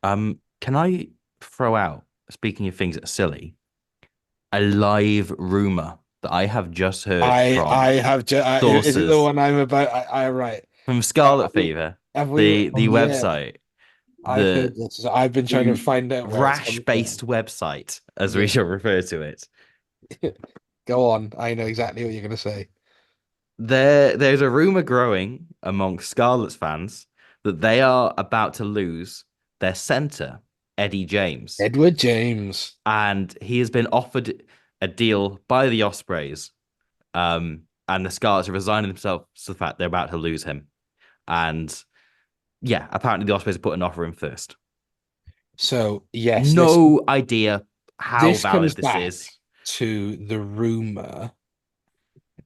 Can I throw out, speaking of things that are silly, a live rumor that I have just heard I from have is it the sources one I'm about? I right. from Have Scarlet we, Fever, have we? the Oh yeah, website, I've the heard this. I've been trying to the find out where it's coming from. rash-based website, as we Yeah, shall refer to it. go on. I know exactly what you're going to say. There's a rumor growing among Scarlet's fans that they are about to lose their center, Eddie James, Edward James. and he has been offered a deal by the Ospreys. And the Scarlets are resigning themselves to the fact they're about to lose him. And yeah, apparently the Ospreys have put an offer in first. So yes, No idea how this comes valid this back is. to the rumor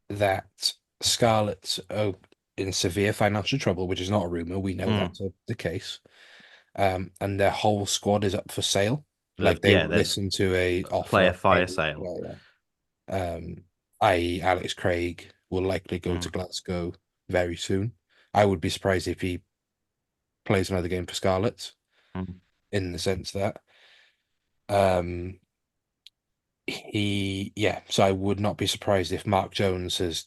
that Scarlets are in severe financial trouble, which is not a rumor. We know that's the case. And their whole squad is up for sale. Like they listen to a offer player fire of sale. I.e. Alex Craig will likely go to Glasgow very soon. I would be surprised if he plays another game for Scarlets, in the sense that so I would not be surprised if Mark Jones has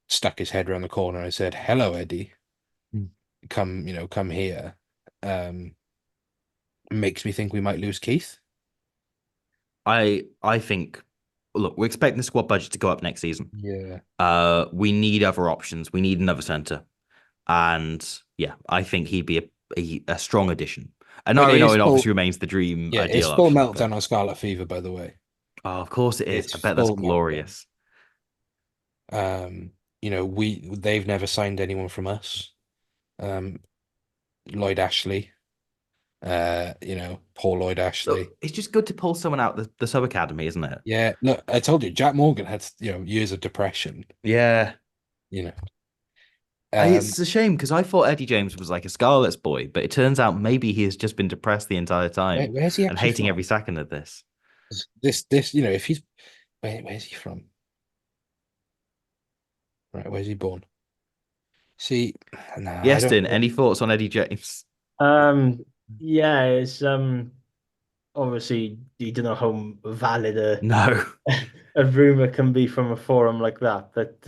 stuck his head around the corner and said, "Hello, Eddie, come here." Makes me think we might lose Keith. I think, look, we're expecting the squad budget to go up next season. Yeah. We need other options. We need another centre. And yeah, I think he'd be a strong addition. And Irene Owen obviously remains the dream ideal it's full option, meltdown on Scarlet Fever, by the way. Oh, of course it is. It's I bet that's full glorious. They've never signed anyone from us. Lloyd Ashley, Paul Lloyd Ashley. Look, it's just good to pull someone out the sub academy, isn't it? Yeah, look, I told you, Jack Morgan had years of depression. Yeah. It's a shame because I thought Eddie James was like a Scarlet's boy, but it turns out maybe he has just been depressed the entire time where's he and hating from? every second of this. If he's where's he from? Right, where's he born? See, nah, Yestin, any thoughts on Eddie James? Yeah, it's obviously you don't know how valid a rumor can be from a forum like that, but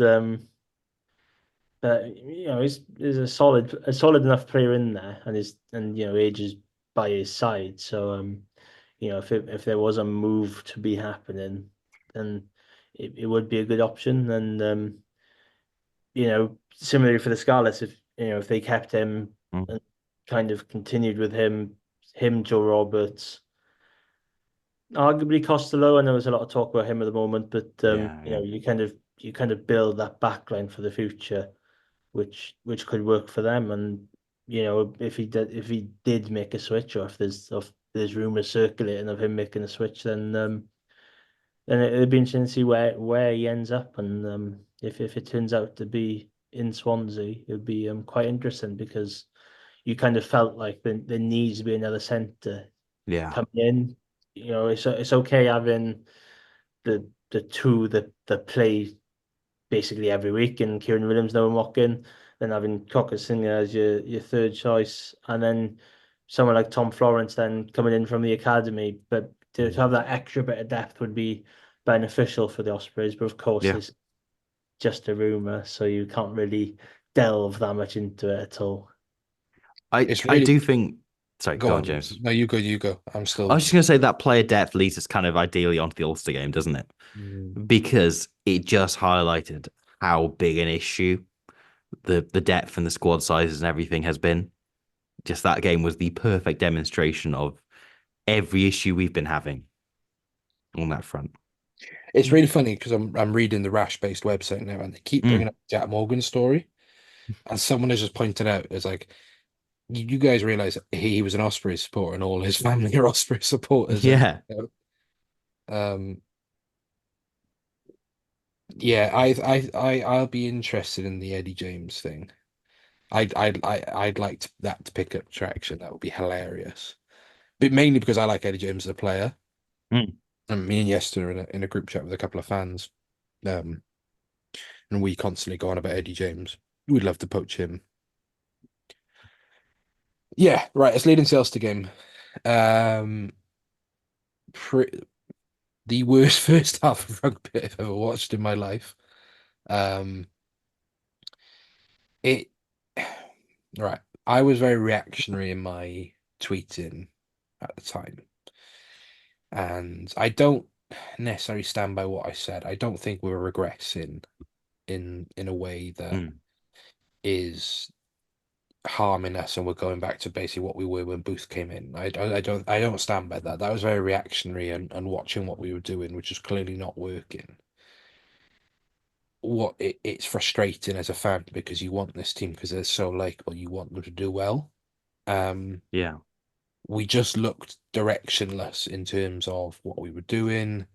he's a solid enough player in there, and age is by his side. So if there was a move to be happening, then it would be a good option. And similarly for the Scarlets, if they kept him and kind of continued with him, Joe Roberts, arguably Costello. I know there's a lot of talk about him at the moment, but you kind of build that backline for the future, which could work for them. And if he did make a switch, or if there's rumors circulating of him making a switch, then it'd be interesting to see where he ends up. And if it turns out to be in Swansea, it'd be quite interesting, because you kind of felt like there needs to be another centre coming in. It's okay having the two that play basically every week, and Kieran Williams, Noah Mockin, then having Cocker Singer as your third choice, and then someone like Tom Florence then coming in from the academy. But to have that extra bit of depth would be beneficial for the Ospreys. But of course, it's just a rumour, so you can't really delve that much into it at all. I do think. Sorry, go on, James. No, you go. I was just going to say that player depth leads us kind of ideally onto the Ulster game, doesn't it? Because it just highlighted how big an issue the depth and the squad sizes and everything has been. Just that game was the perfect demonstration of every issue we've been having on that front. It's really funny because I'm reading the rash-based website now, and they keep bringing up Jack Morgan's story, and someone has just pointed out, it's like, you guys realize he was an Osprey supporter and all his family are Osprey supporters. Yeah. I'll be interested in the Eddie James thing. I'd like that to pick up traction. That would be hilarious. But mainly because I like Eddie James as a player. Mm. And me and Yester are in a group chat with a couple of fans. And we constantly go on about Eddie James. We'd love to poach him. Yeah, right. Let's lead into the Ulster game. Um, the worst first half of rugby I've ever watched in my life. Um, it right. I was very reactionary in my tweeting at the time, and I don't necessarily stand by what I said. I don't think we're regressing in a way that Mm. is harming us, and we're going back to basically what we were when Booth came in. I don't stand by that. That was very reactionary and watching what we were doing, which is clearly not working. It's frustrating as a fan because you want this team because they're so likable. You want them to do well. Um, Yeah. we just looked directionless in terms of what we were doing,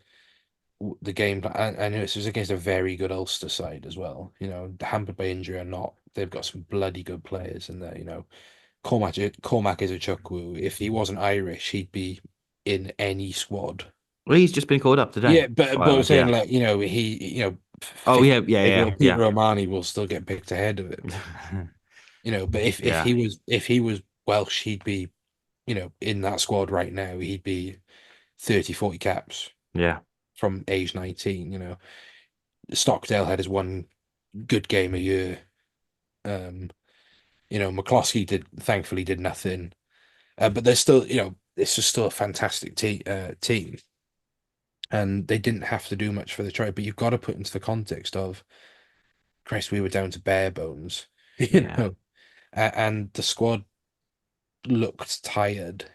the game plan. I know this was against a very good Ulster side as well. Hampered by injury or not, they've got some bloody good players in there. Cormac is a Chukwu. If he wasn't Irish, he'd be in any squad. Well, he's just been called up today. Yeah, but I'm saying like Oh yeah, 50-year-old Peter yeah, O'Mahony will still get picked ahead of him. yeah. But if Yeah. he was Welsh, he'd be in that squad right now. He'd be 30, 40 caps Yeah. from age 19. Stockdale had his one good game a year. McCloskey thankfully did nothing. But there's still, this is still a fantastic team. And they didn't have to do much for the try, but you've got to put into the context of, Christ, we were down to bare bones, Yeah. and the squad looked tired,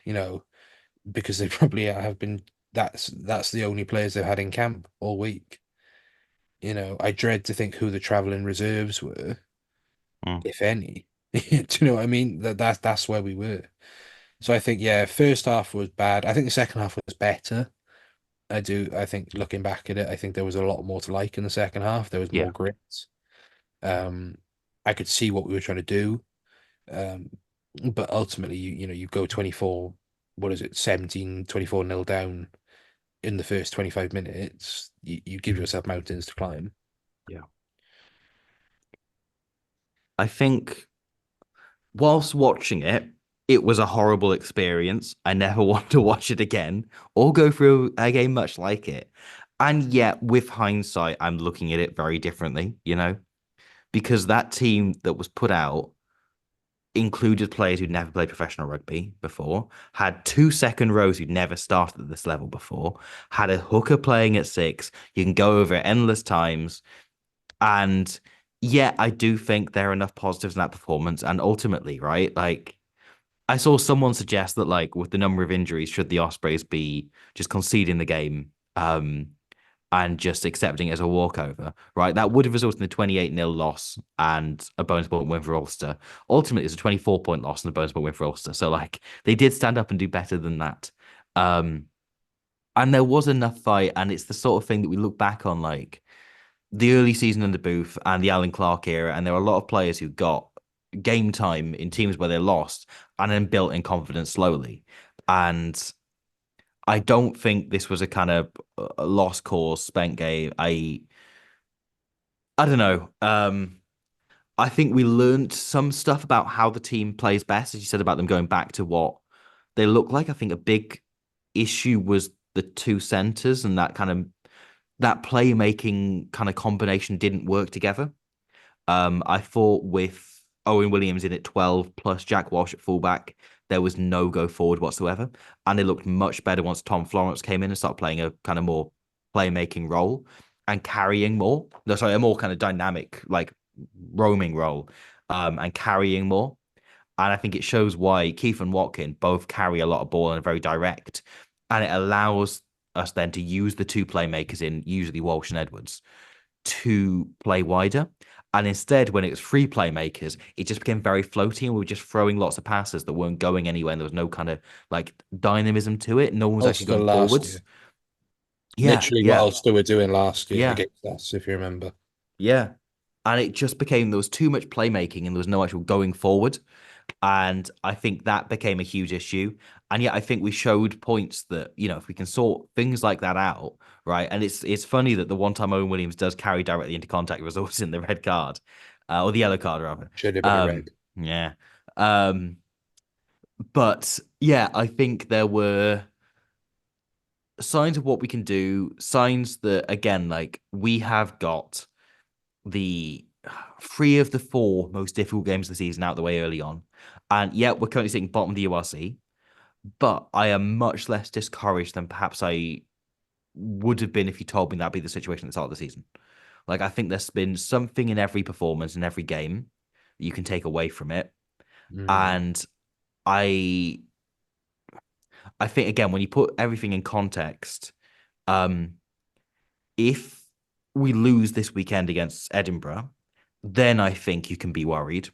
because they probably have been. That's the only players they've had in camp all week. I dread to think who the traveling reserves were, Mm. if any. Do you know what I mean? That's where we were. So I think, yeah, first half was bad. I think the second half was better. I do. I think looking back at it, I think there was a lot more to like in the second half. There was Yeah. more grit. Um, I could see what we were trying to do. Um, but ultimately, you go 24, what is it, 17, 24 nil down in the first 25 minutes. You give yourself mountains to climb. Yeah. I think whilst watching it, it was a horrible experience. I never want to watch it again or go through a game much like it. And yet, with hindsight, I'm looking at it very differently, because that team that was put out included players who'd never played professional rugby before, had two second rows who'd never started at this level before, had a hooker playing at 6. You can go over it endless times. And yeah, I do think there are enough positives in that performance. And ultimately, right, like I saw someone suggest that, like, with the number of injuries, should the Ospreys be just conceding the game and just accepting it as a walkover, right? That would have resulted in a 28-0 loss and a bonus point win for Ulster. Ultimately, it's a 24-point loss and a bonus point win for Ulster. So, like, they did stand up and do better than that. And there was enough fight, and it's the sort of thing that we look back on, like, the early season under Booth and the Alan Clark era, and there were a lot of players who got game time in teams where they lost and then built in confidence slowly. And I don't think this was a kind of a lost cause, spent game. I don't know. I think we learned some stuff about how the team plays best, as you said about them going back to what they look like. I think a big issue was the two centers and that playmaking kind of combination didn't work together. I thought with Owen Williams in at 12 plus Jack Walsh at fullback, there was no go forward whatsoever. And it looked much better once Tom Florence came in and started playing a kind of more playmaking role and carrying more. No, sorry, a more kind of dynamic, like roaming role, and carrying more. And I think it shows why Keith and Watkin both carry a lot of ball and are very direct. And it allows us then to use the two playmakers in usually Walsh and Edwards to play wider. And instead, when it was free playmakers, it just became very floaty and we were just throwing lots of passes that weren't going anywhere. And there was no kind of like dynamism to it. No one was actually Ulster going last forwards. year. Yeah, Literally what yeah, Ulster were doing last year yeah, against us, if you remember. yeah. And it just became there was too much playmaking and there was no actual going forward. And I think that became a huge issue. And yet I think we showed points that, if we can sort things like that out, right? And it's funny that the one time Owen Williams does carry directly into contact results in the red card, or the yellow card rather. Should have been a red. Yeah. But yeah, I think there were signs of what we can do, signs that again, like we have got the 3 of the 4 most difficult games of the season out of the way early on. And yet we're currently sitting bottom of the URC, but I am much less discouraged than perhaps I would have been if you told me that'd be the situation at the start of the season. Like I think there's been something in every performance in every game that you can take away from it. And I think again, when you put everything in context, if we lose this weekend against Edinburgh, then I think you can be worried.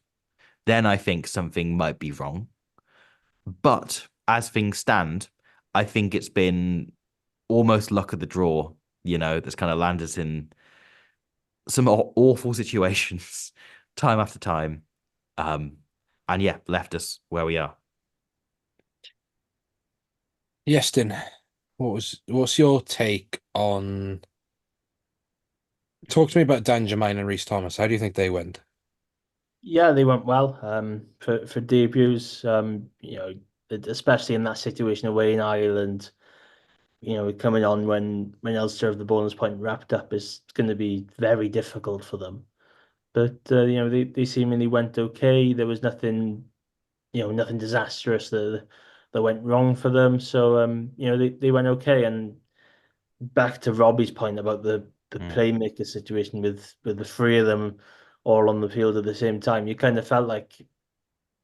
Then I think something might be wrong. But as things stand, I think it's been almost luck of the draw, that's kind of landed us in some awful situations time after time. And yeah, left us where we are. Yestin, what's your take on? Talk to me about Dan Jermaine and Reece Thomas. How do you think they went? Yeah, they went well. For debuts, especially in that situation away in Ireland, coming on when Ulster have the bonus point wrapped up is going to be very difficult for them. But they seemingly went okay. There was nothing disastrous that went wrong for them. So they went okay. And back to Robbie's point about the playmaker situation with the 3 of them all on the field at the same time, you kind of felt like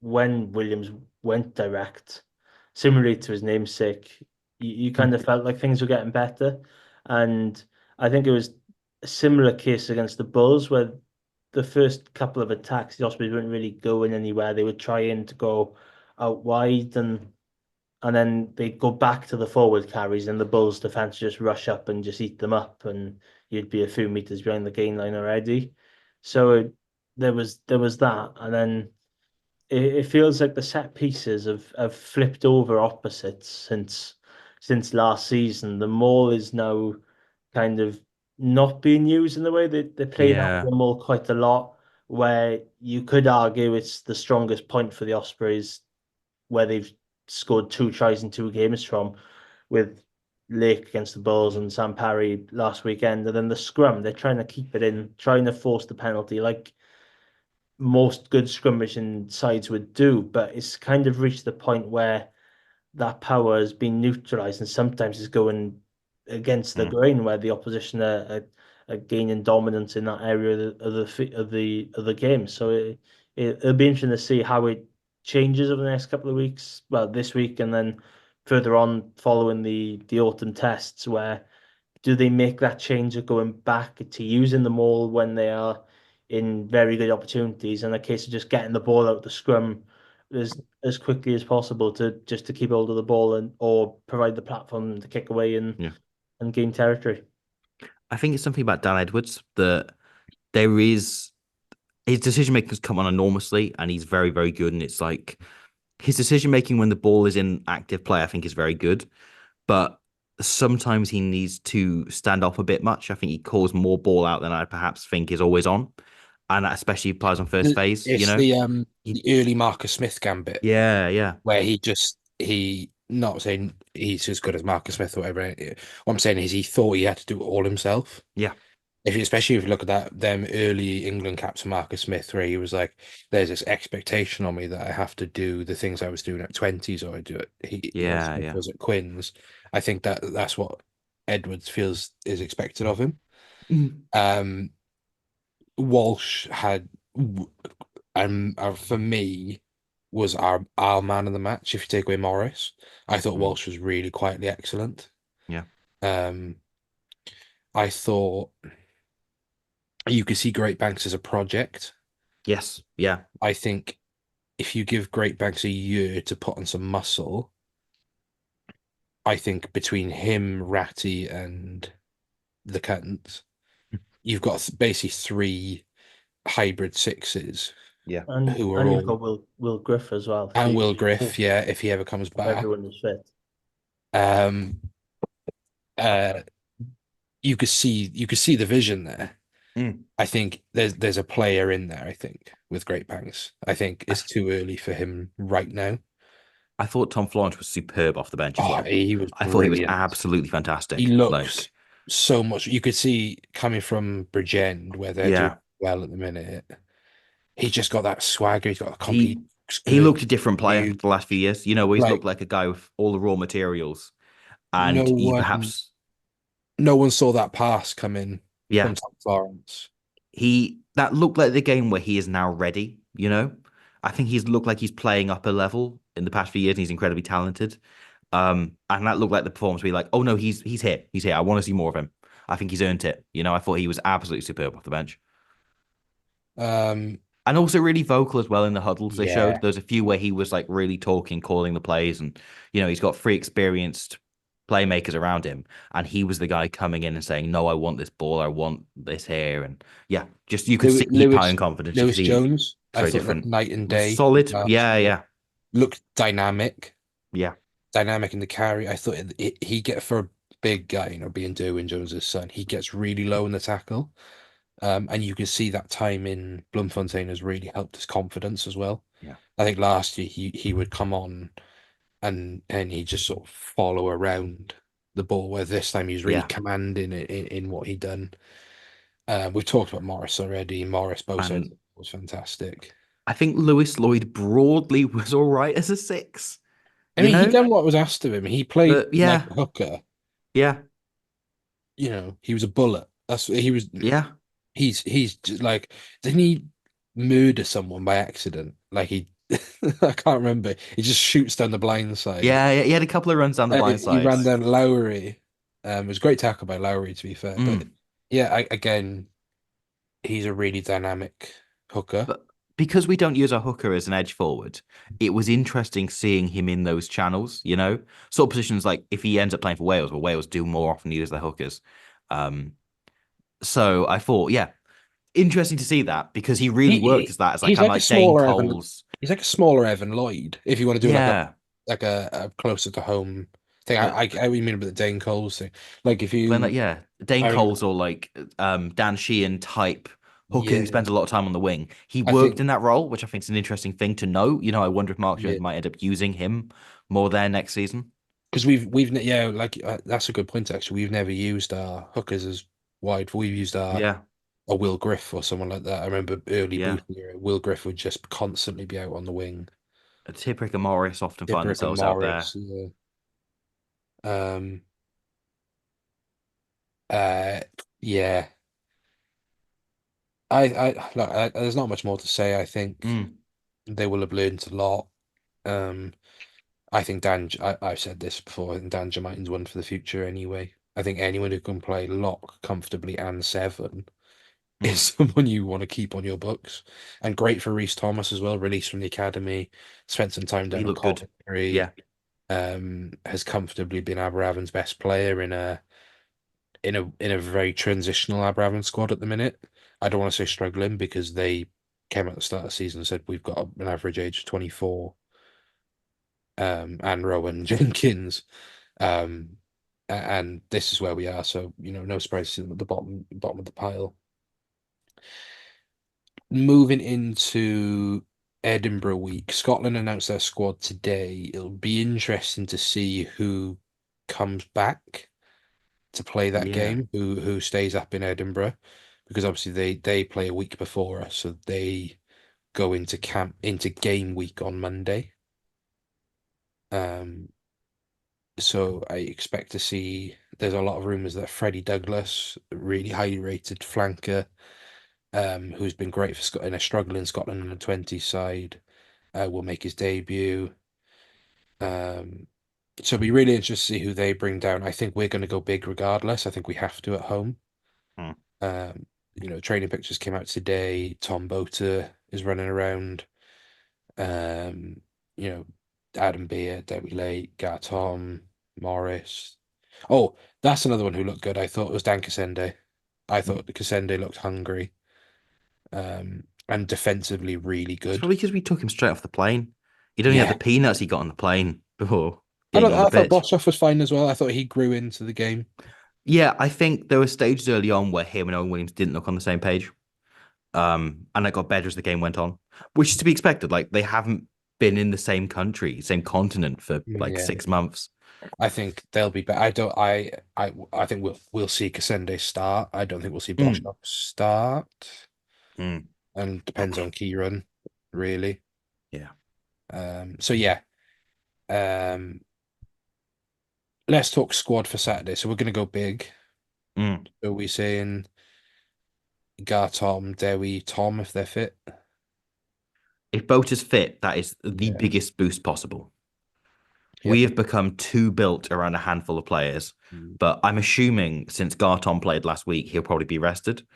when Williams went direct, similarly to his namesake, you kind of felt like things were getting better. And I think it was a similar case against the Bulls where the first couple of attacks, the Ospreys weren't really going anywhere. They were trying to go out wide and then they go back to the forward carries and the Bulls defense just rush up and just eat them up and you'd be a few meters behind the gain line already. So there was that. And then it feels like the set pieces have flipped over opposites since last season. The maul is now kind of not being used in the way they played out Yeah. the maul quite a lot, where you could argue it's the strongest point for the Ospreys, where they've scored 2 tries in 2 games from, with Lake against the Bulls and Sam Parry last weekend. And then the scrum, they're trying to keep it in, trying to force the penalty like most good skirmishing sides would do, but it's kind of reached the point where that power has been neutralized and sometimes is going against the grain where the opposition are gaining dominance in that area of the game. So it'll be interesting to see how it changes over the next couple of weeks. Well, this week and then further on following the autumn tests, where do they make that change of going back to using the maul when they are in very good opportunities, and a case of just getting the ball out the scrum as quickly as possible to keep hold of the ball and or provide the platform to kick away and gain territory. I think it's something about Dan Edwards that there is his decision making has come on enormously and he's very, very good. And it's like his decision making when the ball is in active play, I think is very good. But sometimes he needs to stand off a bit much. I think he calls more ball out than I perhaps think is always on. And that especially applies on first phase, It's the early Marcus Smith gambit. Yeah, yeah. Where he not saying he's as good as Marcus Smith or whatever. What I'm saying is he thought he had to do it all himself. Yeah. Especially if you look at them early England caps of Marcus Smith, where he was like, "There's this expectation on me that I have to do the things I was doing at 20s, or I do it." Smith was at Quins. I think that's what Edwards feels is expected of him. Walsh had, for me, was our man of the match. If you take away Morris, I thought Walsh was really quietly excellent. Yeah. I thought you could see Great Banks as a project. Yes. Yeah. I think if you give Great Banks a year to put on some muscle, I think between him, Ratty, and the Cuttons, you've got basically 3 hybrid 6s Yeah. who are And you've got all, Will Griff as well. and Will Griff, yeah, if he ever comes If back. everyone is fit. Um, uh, you could see the vision there. Mm. I think there's a player in there, I think, with Great Banks. I think I, it's too early for him right now. I thought Tom Florence was superb off the bench as Oh, well. he was I thought he was brilliant. absolutely He fantastic. looks Like, so much. You could see coming from Bridgend where they're doing yeah, well at the minute. He's just got that swagger. He's got a complete he he good looked a different player view. the last few years. You know, where he's Like looked like a guy with all the raw materials, no and he one, perhaps, no one saw that pass coming yeah, from Tom Florence. he that looked like the game where he is now ready. You know, I think he's looked like he's playing up a level in the past few years, and he's incredibly talented. And that looked like the performance. Be like, oh no, he's here, he's here. I want to see more of him. I think he's earned it. You know, I thought he was absolutely superb off the bench. Um, And also really vocal as well in the huddles they showed. yeah, There's a few where he was like really talking, calling the plays, and he's got three experienced playmakers around him, and he was the guy coming in and saying, "No, I want this ball, I want this here," and yeah, just you could see heat high Lewis in confidence. You could Lewis see Jones, it's I very thought looked different. night and Was day. solid, Last yeah, year. yeah, Looked dynamic, yeah, dynamic in the carry. I thought he get for a big guy, being Derwin Jones's son, he gets really low in the tackle. And you can see that time in Bloemfontein has really helped his confidence as well. yeah, I think last year he would come on and he just sort of follow around the ball, where this time he was really yeah. commanding it in what he done. We've talked about Morris already. Morris both sides And was fantastic. I think Lewis Lloyd broadly was all right as a six. I You mean, he know, done what was asked of him. He played but like yeah, a hooker. yeah, He was a bullet. That's he was. yeah. He's just like, didn't he murder someone by accident? Like he, I can't remember. He just shoots down the blind side. Yeah, yeah, he had a couple of runs down the blind He side. ran down Lowry. It was a great tackle by Lowry, to be fair. But Mm. yeah, again, he's a really dynamic hooker. But because we don't use our hooker as an edge forward, it was interesting seeing him in those channels, sort of positions like if he ends up playing for Wales, well, Wales do more often use their hookers. Um, so I thought, yeah, interesting to see that because he really worked as that, as like He's kind of like a like Dane smaller Evan. Coles. He's like a smaller Evan Lloyd. If you want to do Yeah. like a closer to home thing, But I mean about the Dane Coles thing. Like if then like, you, yeah, Dane I remember, Coles or like Dan Sheehan type hooker yeah, who spends a lot of time on the wing. He I worked think in that role, which I think is an interesting thing to know. I wonder if Mark yeah, Jones might end up using him more there next season. because yeah, like that's a good point actually. We've never used our hookers as wide. We've used our Yeah. a Will Griff or someone like that. I remember early Yeah. Booth era, Will Griff would just constantly be out on the wing. Tipprick and Morris often find Ibrick and themselves out there. Morris, yeah. Um, uh, yeah. Look, there's not much more to say. I think Mm, they will have learned a lot. Um, I think I've said this before, and Dan Jermaine's one for the future anyway. I think anyone who can play lock comfortably and seven is mm. someone you want to keep on your books. And great for Reece Thomas as well, released from the academy, spent some time He down in looked good. Coventry, Yeah. has comfortably been Aberavon's best player in a very transitional Aberavon squad at the minute. I don't want to say struggling because they came at the start of the season and said we've got an average age of 24, and Rowan Jenkins. Um, and this is where we are. So, no surprise to see them at the bottom of the pile. Moving into Edinburgh week, Scotland announced their squad today. It'll be interesting to see who comes back to play that Yeah. game, who stays up in Edinburgh, because obviously they play a week before us, so they go into game week on Monday. Um, so I expect to see. There's a lot of rumors that Freddie Douglas, a really highly rated flanker, who's been great for Scott in a struggling Scotland under 20 side, will make his debut. Um, so it'll be really interesting to see who they bring down. I think we're going to go big regardless. I think we have to at home. Mm. Um, training pictures came out today. Tom Boter is running around. Um, you know, Adam Beer, Debbie Lake, Gartom, Morris. Oh, that's another one who looked good. I thought it was Dan Cassende. I thought Cassende looked hungry. and defensively really It's good. probably because we took him straight off the plane. He don't even have Yeah. the peanuts he got on the plane before getting on the I thought pitch. Boshoff was fine as well. I thought he grew into the game. Yeah, I think there were stages early on where him and Owen Williams didn't look on the same page. And that got better as the game went on, which is to be expected. Like they haven't been in the same country, same continent for like Yeah. 6 months. I think they'll be better. I think we'll see Kasende start. I don't think we'll see Mm. Boshoff start. Mm. And depends on Kieran, really. Yeah. So yeah. Um, let's talk squad for Saturday. So we're gonna go big. Mm. Are we saying Gar, Tom, Dewi, Tom if they're fit? If Boat is fit, that is the Yeah. biggest boost possible. We Yep. have become too built around a handful of players, Mm. but I'm assuming since Garton played last week, he'll probably be rested.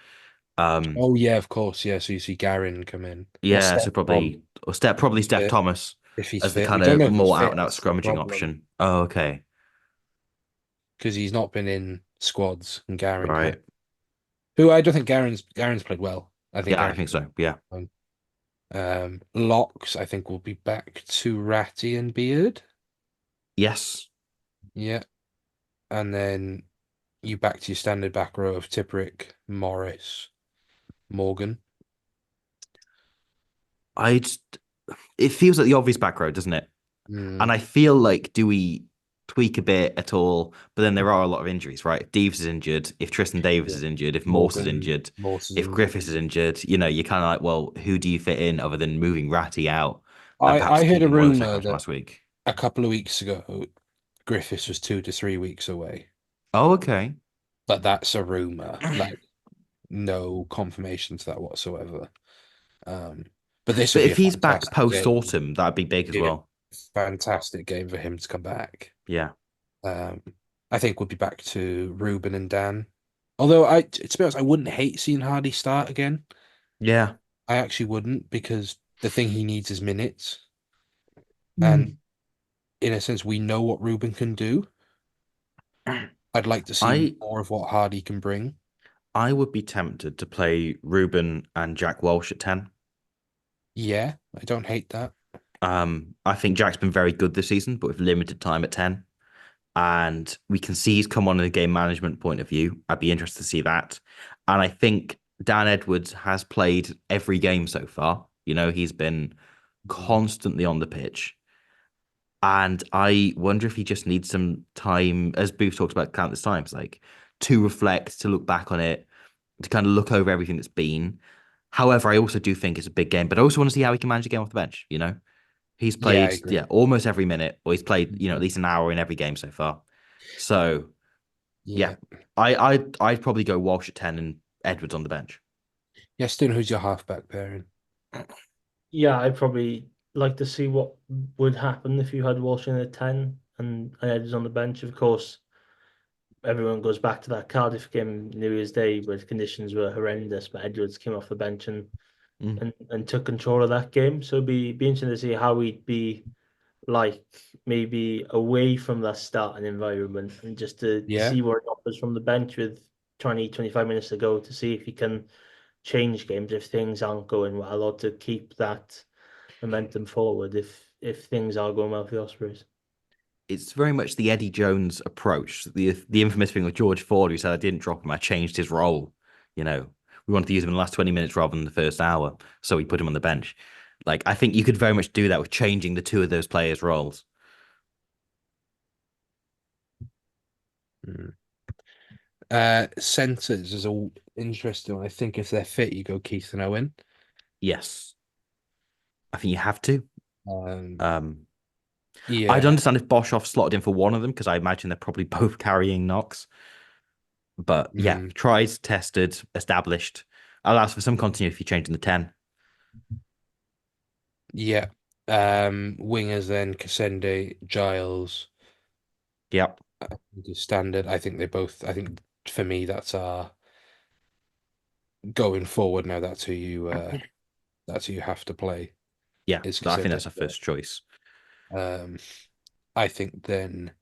Oh yeah, of course. Yeah. So you see Garin come in. Or Yeah, so Steph Tom probably Steph fit, Thomas if he's as the fit. We kind don't of know if he's more out fit. and out That's the scrummaging problem. option. Oh, okay, Because he's not been in squads and Garin has. right. Who I don't think Garen's played well. I think Yeah, I Garen's think so. Yeah. fine. Locks, I think will be back to Ratty and Beard. Yes. Yeah. And then you back to your standard back row of Tipperick, Morris, Morgan. I just it feels like the obvious back row, doesn't it? Mm, And I feel like do we tweak a bit at all? But then there are a lot of injuries, right? If Deves is injured, if Tristan Davis yeah. is injured, if Morse is Morgan, injured, Morse is if injured. Griffiths is injured, you're kind of like, well, who do you fit in other than moving Ratty out and perhaps I heard a keeping one of the rumor second from that last week? a couple of weeks ago, Griffiths was 2 to 3 weeks away. Oh, okay. But that's a rumor. Like no confirmation to that whatsoever. Um, but this But would be if a he's back fantastic post game. autumn, that'd be big as Yeah, well. fantastic game for him to come back. Yeah. Um, I think we'll be back to Ruben and Dan. Although to be honest, I wouldn't hate seeing Hardy start again. Yeah. I actually wouldn't because the thing he needs is minutes, and Mm. in a sense, we know what Ruben can do. I'd like to see I more of what Hardy can bring. I would be tempted to play Ruben and Jack Walsh at 10. Yeah, I don't hate that. I think Jack's been very good this season, but with limited time at 10. And we can see he's come on in a game management point of view. I'd be interested to see that. And I think Dan Edwards has played every game so far. He's been constantly on the pitch. And I wonder if he just needs some time, as Booth talks about countless times, like to reflect, to look back on it, to kind of look over everything that's been. However, I also do think it's a big game, but I also want to see how he can manage a game off the bench. He's Yeah, I played, agree. almost every minute, or he's played, at least an hour in every game so far. So, yeah, Yeah. I'd probably go Walsh at 10 and Edwards on the bench. Yeston, who's your halfback pairing? Yeah, I'd probably like to see what would happen if you had Walsh in at 10 and Edwards on the bench. Of course, everyone goes back to that Cardiff game New Year's Day where the conditions were horrendous, but Edwards came off the bench and Mm. and took control of that game. So it'd be interesting to see how he'd be like maybe away from that starting environment and just to Yeah. see what it offers from the bench with 20, 25 minutes to go to see if he can change games if things aren't going well or to keep that momentum forward if things are going well for the Ospreys. It's very much the Eddie Jones approach. The infamous thing with George Ford, who said I didn't drop him, I changed his role. We wanted to use him in the last 20 minutes rather than the first hour, so we put him on the bench. Like I think you could very much do that with changing the two of those players' roles. Mm. Centers is all interesting. I think if they're fit, you go Keith and Owen. Yes, I think you have to. Um, Um, I'd yeah, understand if Boshoff slotted in for one of them because I imagine they're probably both carrying knocks. But yeah, mm, tried, tested, established. Allows for some continuity if you change in the 10. yeah. Wingers then Kasende, Giles, Yep. the standard. I think they both. I think for me that's going forward now. That's who you. That's who you have to play. Yeah, Is I think Kasende. that's our first choice. Um, I think then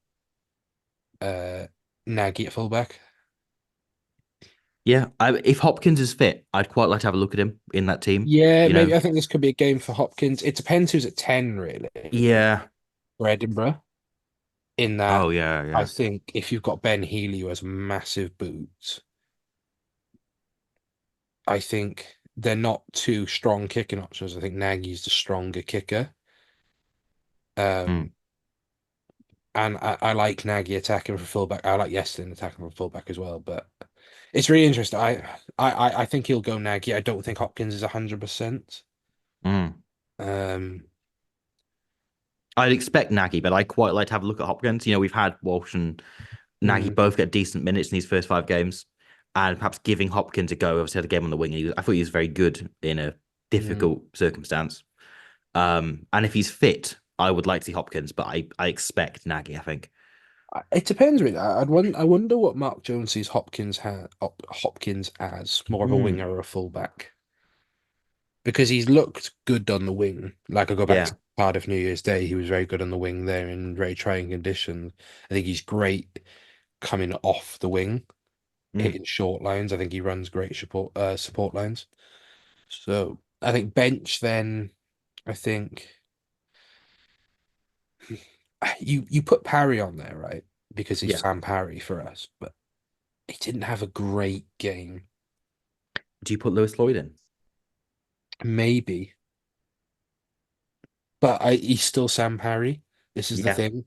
Nagy at fullback. Yeah, if Hopkins is fit, I'd quite like to have a look at him in that team. Yeah, You know, maybe I think this could be a game for Hopkins. It depends who's at 10, really, yeah. for Edinburgh. In that, Oh yeah, I yeah. think if you've got Ben Healy who has massive boots, I think they're not two strong kicking options. I think Nagy's the stronger kicker. Mm. Um, and I like Nagy attacking for fullback. I like Yestin attacking for fullback as well. But it's really interesting. I think he'll go Nagy. I don't think Hopkins is 100%. Mm. Um, I'd expect Nagy, but I quite like to have a look at Hopkins. We've had Walsh and Nagy mm, both get decent minutes in these first 5 games, and perhaps giving Hopkins a go. Obviously, had a game on the wing, and I thought he was very good in a mm. difficult circumstance. And if he's fit, I would like to see Hopkins, but I expect Nagy. I think. It depends really. I wonder what Mark Jones sees Hopkins as more of a Mm. winger or a fullback. Because he's looked good on the wing. Like I go back Yeah. to Cardiff New Year's Day, he was very good on the wing there in very trying conditions. I think he's great coming off the wing, Mm. hitting short lines. I think he runs great support lines. So I think bench then. I think you put Parry on there, right? Because he's Yeah. Sam Parry for us, but he didn't have a great game. Do you put Lewis Lloyd in? Maybe, but he's still Sam Parry. This is the Yeah. thing.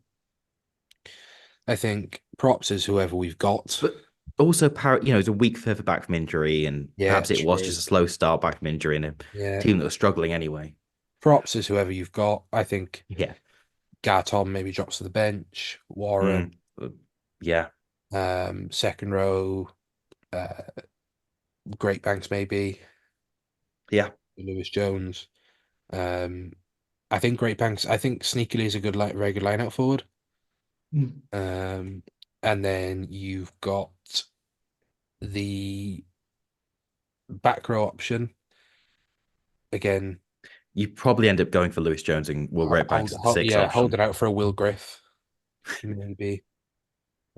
I think props is whoever we've got. But also, he's a week further back from injury, and Yeah, perhaps it was true. just a slow start back from injury in a Yeah, team that was struggling anyway. props is whoever you've got. I think Yeah. Garton maybe drops to the bench. Warren, Mm. Yeah. second row. Uh, Great Banks maybe. Yeah. Lewis Jones. Um, I think Great Banks. I think sneakily is a good very good line out forward. Mm. Um, and then you've got the back row option again. You probably end up going for Lewis Jones and Will Great Banks as the sixth Yeah, hold option. it out for a Will Griff maybe.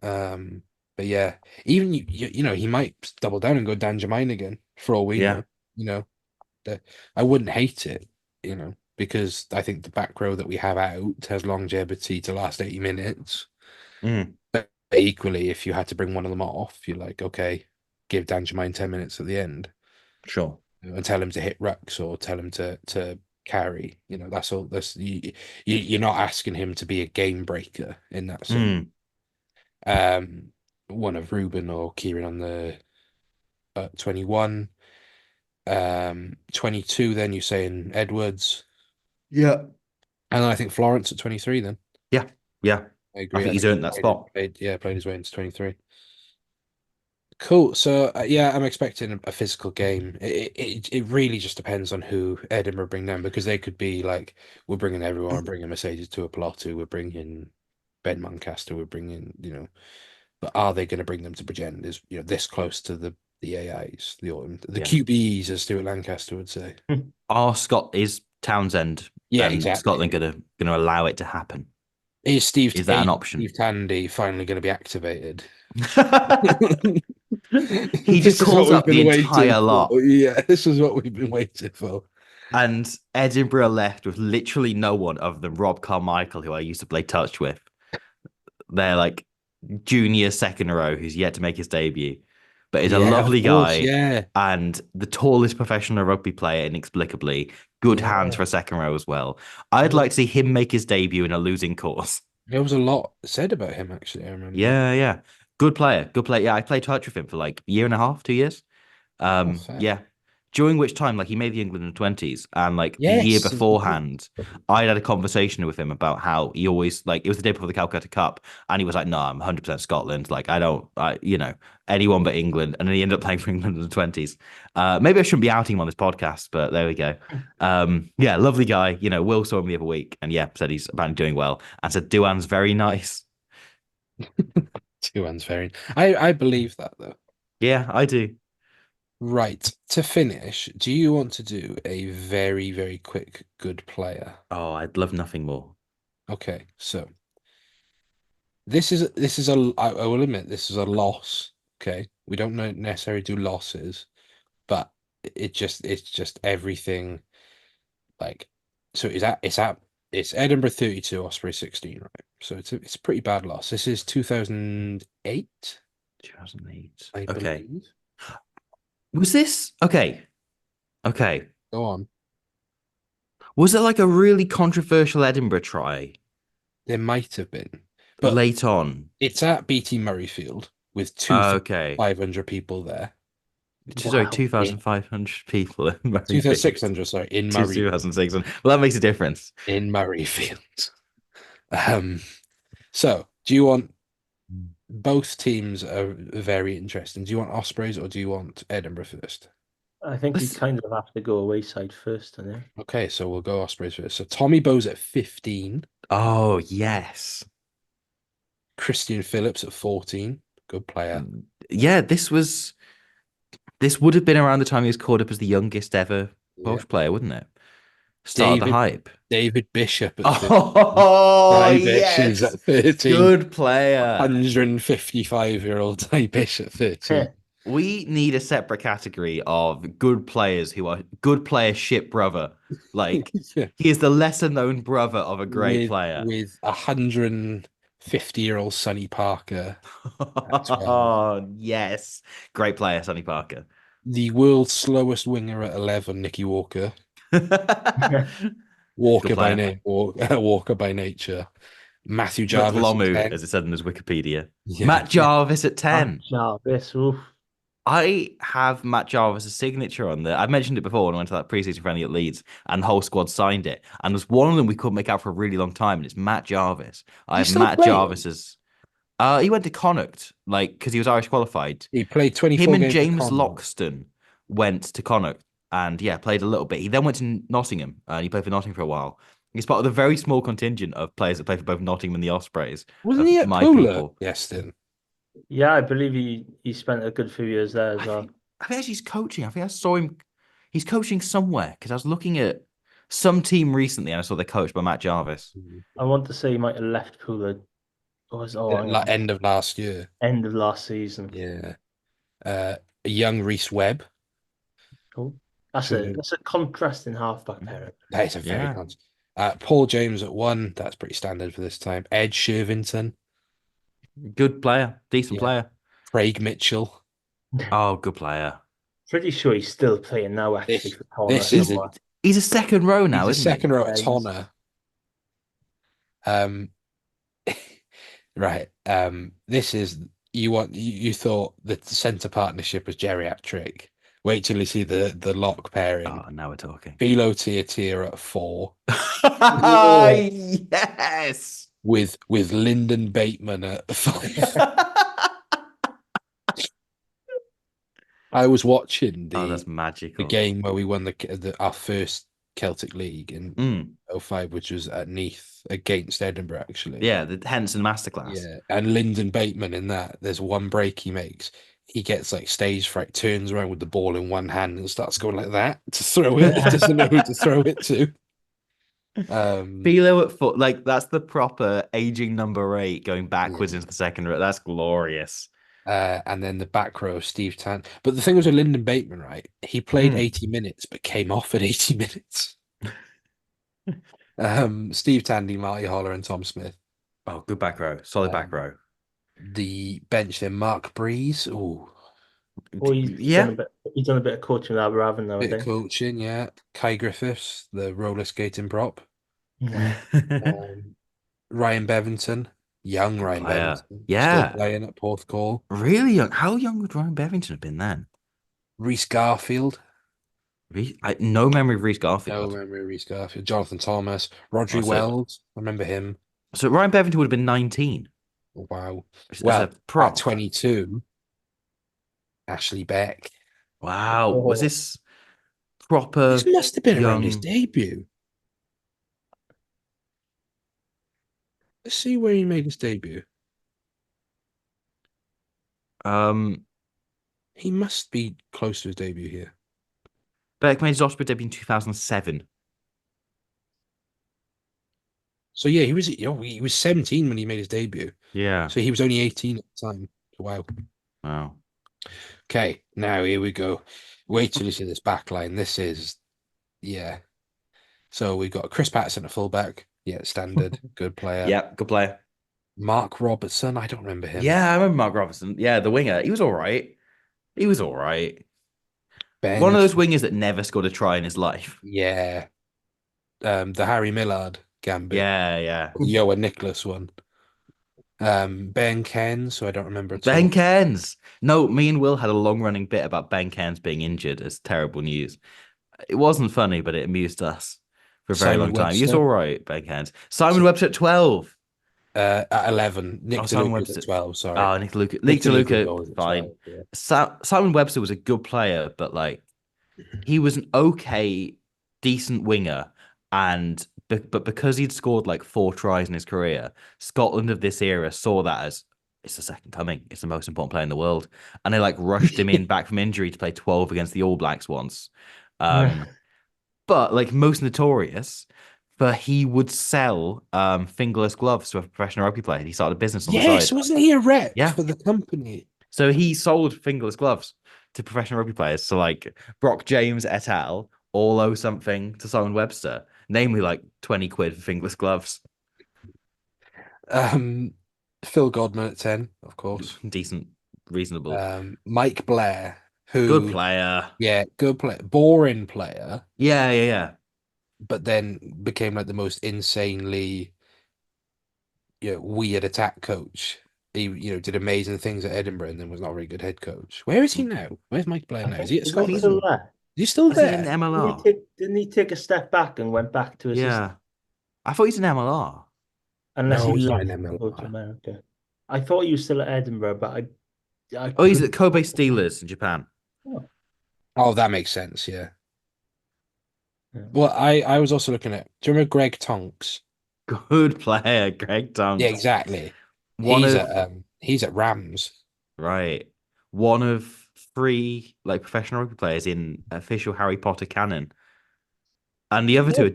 Um, but yeah, even he might double down and go Dan Jermaine again for all we Yeah. know. You know, I wouldn't hate it, because I think the back row that we have out has longevity to last 80 minutes. Mm. But equally, if you had to bring one of them off, you're like, okay, give Dan Jermaine 10 minutes at the end, Sure. and tell him to hit rucks or tell him to carry. That's all. You're not asking him to be a game breaker in that sense. Mm. Um, One of Ruben or Kieran on the 21. 22, then you're saying Edwards. Yeah. And then I think Florence at 23 then. Yeah. Yeah. I I agree. think he's earned that spot. Played his way into 23. Cool. So yeah, I'm expecting a physical game. It really just depends on who Edinburgh bring down, because they could be like, we're bringing everyone, we're bringing Mercedes to a Pelotu, we're bringing Ben Muncaster, we're bringing, but are they going to bring them to Bridgend? Is this close to the AIs, the Yeah. QBs, as Stuart Lancaster would say. Are Scott is Townsend Yeah, and exactly. Scotland gonna allow it to happen? Is Is that an option? Steve Tandy finally going to be activated? He just This is what calls we've up the been waiting entire lot. for. Yeah, this is what we've been waiting for. And Edinburgh left with literally no one other than Rob Carmichael, who I used to play touch with. They're like junior second row who's yet to make his debut, but is a Yeah, lovely of course, guy yeah. and the tallest professional rugby player inexplicably. Good hands Yeah. for a second row as well. I'd like to see him make his debut in a losing cause. There was a lot said about him, actually, I remember. Yeah, yeah. Good player. Good player. Yeah, I played touch with him for like a year and a half, 2 years. Oh, fair. Yeah. During which time, like he made the England in the 20s, and like the year Yes. beforehand, I had a conversation with him about how he always like it was the day before the Calcutta Cup, and he was like, "No, I'm 100% Scotland. Like anyone but England." And then he ended up playing for England in the 20s. Maybe I shouldn't be outing him on this podcast, but there we go. Yeah, lovely guy. Will saw him the other week, and yeah, said he's apparently doing well, and said Duan's very nice. Two hands very. I believe that, though. Yeah, I do. Right. To finish, do you want to do a very, very quick good player? Oh, I'd love nothing more. Okay, so this is I will admit this is a loss Okay, we don't necessarily do losses, but it's just everything. Like, so it's Edinburgh 32, Osprey 16, right? So it's a pretty bad loss. This is 2008, 2008. I Okay. believe. Was this okay? Okay. Go on. Was it like a really controversial Edinburgh try There might have been, but late on? it's at BT Murrayfield with Okay. 2,500 people there. Sorry, Wow. 2,500 people in Murrayfield. 2,600, sorry, in Murray 2,600. Well, that makes a difference. in Murrayfield. So do you want both teams are very interesting. Do you want Ospreys or do you want Edinburgh first? I think we Let's- kind of have to go away side first, don't you? Okay, so we'll go Ospreys first. So Tommy Bowes at 15, Oh, yes. Christian Phillips at 14. Good player. Yeah, this would have been around the time he was called up as the youngest ever Welsh player, wouldn't it? Start of the hype. David Bishop at 15. Oh, Bishops yes. at 13. Good player. 155-year-old Ty Bishop 13. We need a separate category of good players who are good player shit brother. Like, Yeah. he is the lesser known brother of a great player. With 150-year-old Sonny Parker at 12. Oh, yes. Great player, Sonny Parker. The world's slowest winger at 11, Nicky Walker. Walker by name, Walker by nature. Matthew Jarvis at Lomu, 10. as it said in his Wikipedia. Yeah. Matt Jarvis at 10. Jarvis, oof. I have Matt Jarvis' signature on there. I've mentioned it before when I went to that preseason friendly at Leeds, and the whole squad signed it. And there's one of them we couldn't make out for a really long time, and it's Matt Jarvis. I have still Matt playing? Jarvis's. He went to Connacht, like, because he was Irish qualified. He played 24 Him and games for James Connacht. Loxton went to Connacht and, yeah, played a little bit. He then went to Nottingham, and he played for Nottingham for a while. He's part of the very small contingent of players that play for both Nottingham and the Ospreys. Wasn't he at my Pula? people. Yes, then. Yeah, I believe he spent a good few years there as well. I think actually he's coaching. I think I saw him. He's coaching somewhere because I was looking at some team recently and I saw they're coached by Matt Jarvis. I want to say he might have left Pula. End of last year. End of last season. Yeah. A young Reece Webb. Cool. That's a contrasting halfback pairing. That is a very Paul James at 1. That's pretty standard for this time. Ed Shervington. Good player. Decent player. Craig Mitchell. Oh, good player. Pretty sure he's still playing now, actually, for Connor. He's a second row now, isn't he? Second row at Connor. Right. This is you thought the centre partnership was geriatric. Wait till you see the lock pairing. Oh, now we're talking. Philo Tier at 4. Yes. With Lyndon Bateman at 5. I was watching that's magical. the game where we won our first Celtic League in 05, which was at Neath against Edinburgh, actually. Yeah, the Henson Masterclass. Yeah, and Lyndon Bateman in that, there's one break he makes. He gets like stage fright, turns around with the ball in one hand and starts going like that to throw it. He doesn't know who to throw it to. Philo at foot, like that's the proper aging number 8 going backwards into the second row. That's glorious. And then the back row, Steve Tan. But the thing was with Lyndon Bateman, right? He played 80 minutes, but came off at 80 minutes. Steve Tandy, Marty Holler, and Tom Smith. Oh, good back row. Solid back row. The bench then, Mark Breeze. Oh, he's done a bit of coaching with Aberravon now, I bit of think. coaching, yeah. Kai Griffiths, the roller skating prop. Ryan Bevington, young Ryan Bevington. Yeah. Still playing at Porthcawl. Really young. How young would Ryan Bevington have been then? Reece Garfield. No memory of Reece Garfield. No memory of Reece Garfield. Jonathan Thomas. Rodri Wells. I remember him. So Ryan Bevington would have been 19. Wow. Well, at 22, Ashley Beck. Wow. Was this proper? This must have been around his debut. Let's see where he made his debut. He must be close to his debut here. Beck made his Osprey debut in 2007. So yeah, he was 17 when he made his debut. Yeah. So he was only 18 at the time. Wow. Wow. Okay, now here we go. Wait till you see this back line. This is, yeah. So we've got Chris Patterson at fullback. Yeah, standard, good player. Yeah, good player. Mark Robertson, I don't remember him. Yeah, I remember Mark Robinson. Yeah, the winger. He was all right. He was all right. One Ben, of those wingers that never scored a try in his life. yeah. The Harry Millard gambit. Yeah, yeah. Yoa Nicholas one. Ben Ken, so I don't remember at Ben all. Cairns. No, me and Will had a long running bit about Ben Cairns being injured as terrible news. It wasn't funny, but it amused us for a very Simon long time. He was all Webster right, Ben Cairns. Simon Webster at 12. at 11. Nick Oh, Simon DeLuca's Webster. at 12, sorry. Oh, Nick DeLuca. Nick Nick DeLuca's DeLuca, always at fine. 12. Yeah. Simon Webster was a good player, but like he was an okay, decent winger. And but because he'd scored like 4 tries in his career, Scotland of this era saw that as it's the second coming. It's the most important player in the world. And they like rushed him in back from injury to play 12 against the All Blacks once. Um, but like most notorious, but he would sell fingerless gloves to a professional rugby player. He started a business on the Yes, side. wasn't he a rep Yeah. for the company? So he sold fingerless gloves to professional rugby players. So like Brock James et al. All owe something to Simon Webster, namely like 20 quid for fingerless gloves. Um, Phil Godman at 10, of course. Decent, reasonable. Mike Blair, Good who, player. yeah, good player, boring player, Yeah, yeah, yeah. but then became like the most insanely, weird attack coach. He, did amazing things at Edinburgh and then was not a very good head coach. Where is he now? Where's Mike Blair I now? Is think he at is Mike Scotland? still there? Is he still I think in the there? MLR. Didn't he take a step back and went back to assistant? Yeah. I thought he's an MLR. Unless No, he he's not left in to go to MLR. America. I thought he was still at Edinburgh, but I Oh, he's at couldn't. Kobe Steelers in Japan. Oh, Oh, that makes sense. Yeah. yeah. Well, I was also looking at. Do you remember Greg Tonks? Good player, Greg Yeah, Tonks. exactly. One of He's at Rams. right. One of 3 like professional rugby players in official Harry Potter canon. And the other two are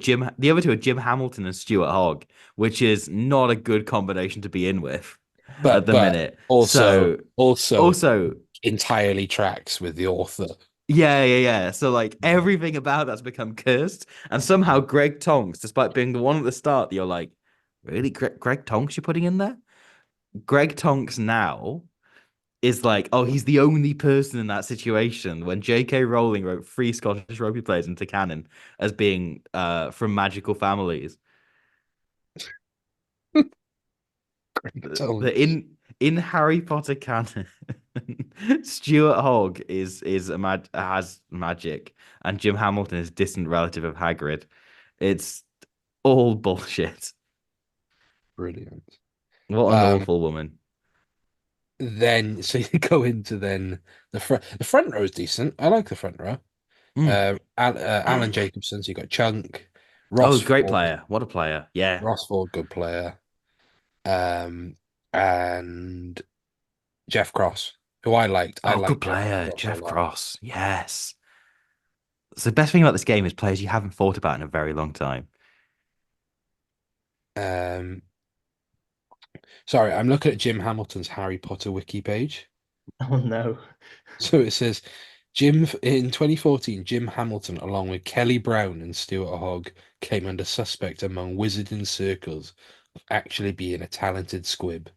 Jim Hamilton and Stuart Hogg, which is not a good combination to be in with at the But minute. also So also also entirely tracks with the author. yeah, yeah, yeah. So like everything about that's become cursed. And somehow Greg Tonks, despite being the one at the start, you're like, really? Greg Tonks you're putting in there? Greg Tonks now is like, oh, he's the only person in that situation when J.K. Rowling wrote 3 Scottish rugby players into canon as being from magical families. Greg The Tonks. in Harry Potter canon, Stuart Hogg has magic, and Jim Hamilton is distant relative of Hagrid. It's all bullshit. Brilliant. What an Um, awful woman. then so you go into then the front row is decent. I like the front row. Mm. Alan Jacobson, so you got Chunk, Oh, Ross great Ford, player. What a player. Yeah. Ross Ford, good player. And Jeff Cross, who I liked. I Oh, good liked Jeff player. Cross a Jeff lot. Cross. Yes. So the best thing about this game is players you haven't thought about in a very long time. Um, sorry, I'm looking at Jim Hamilton's Harry Potter wiki page. Oh no. So it says Jim in 2014, Jim Hamilton, along with Kelly Brown and Stuart Hogg, came under suspect among wizarding circles of actually being a talented squib.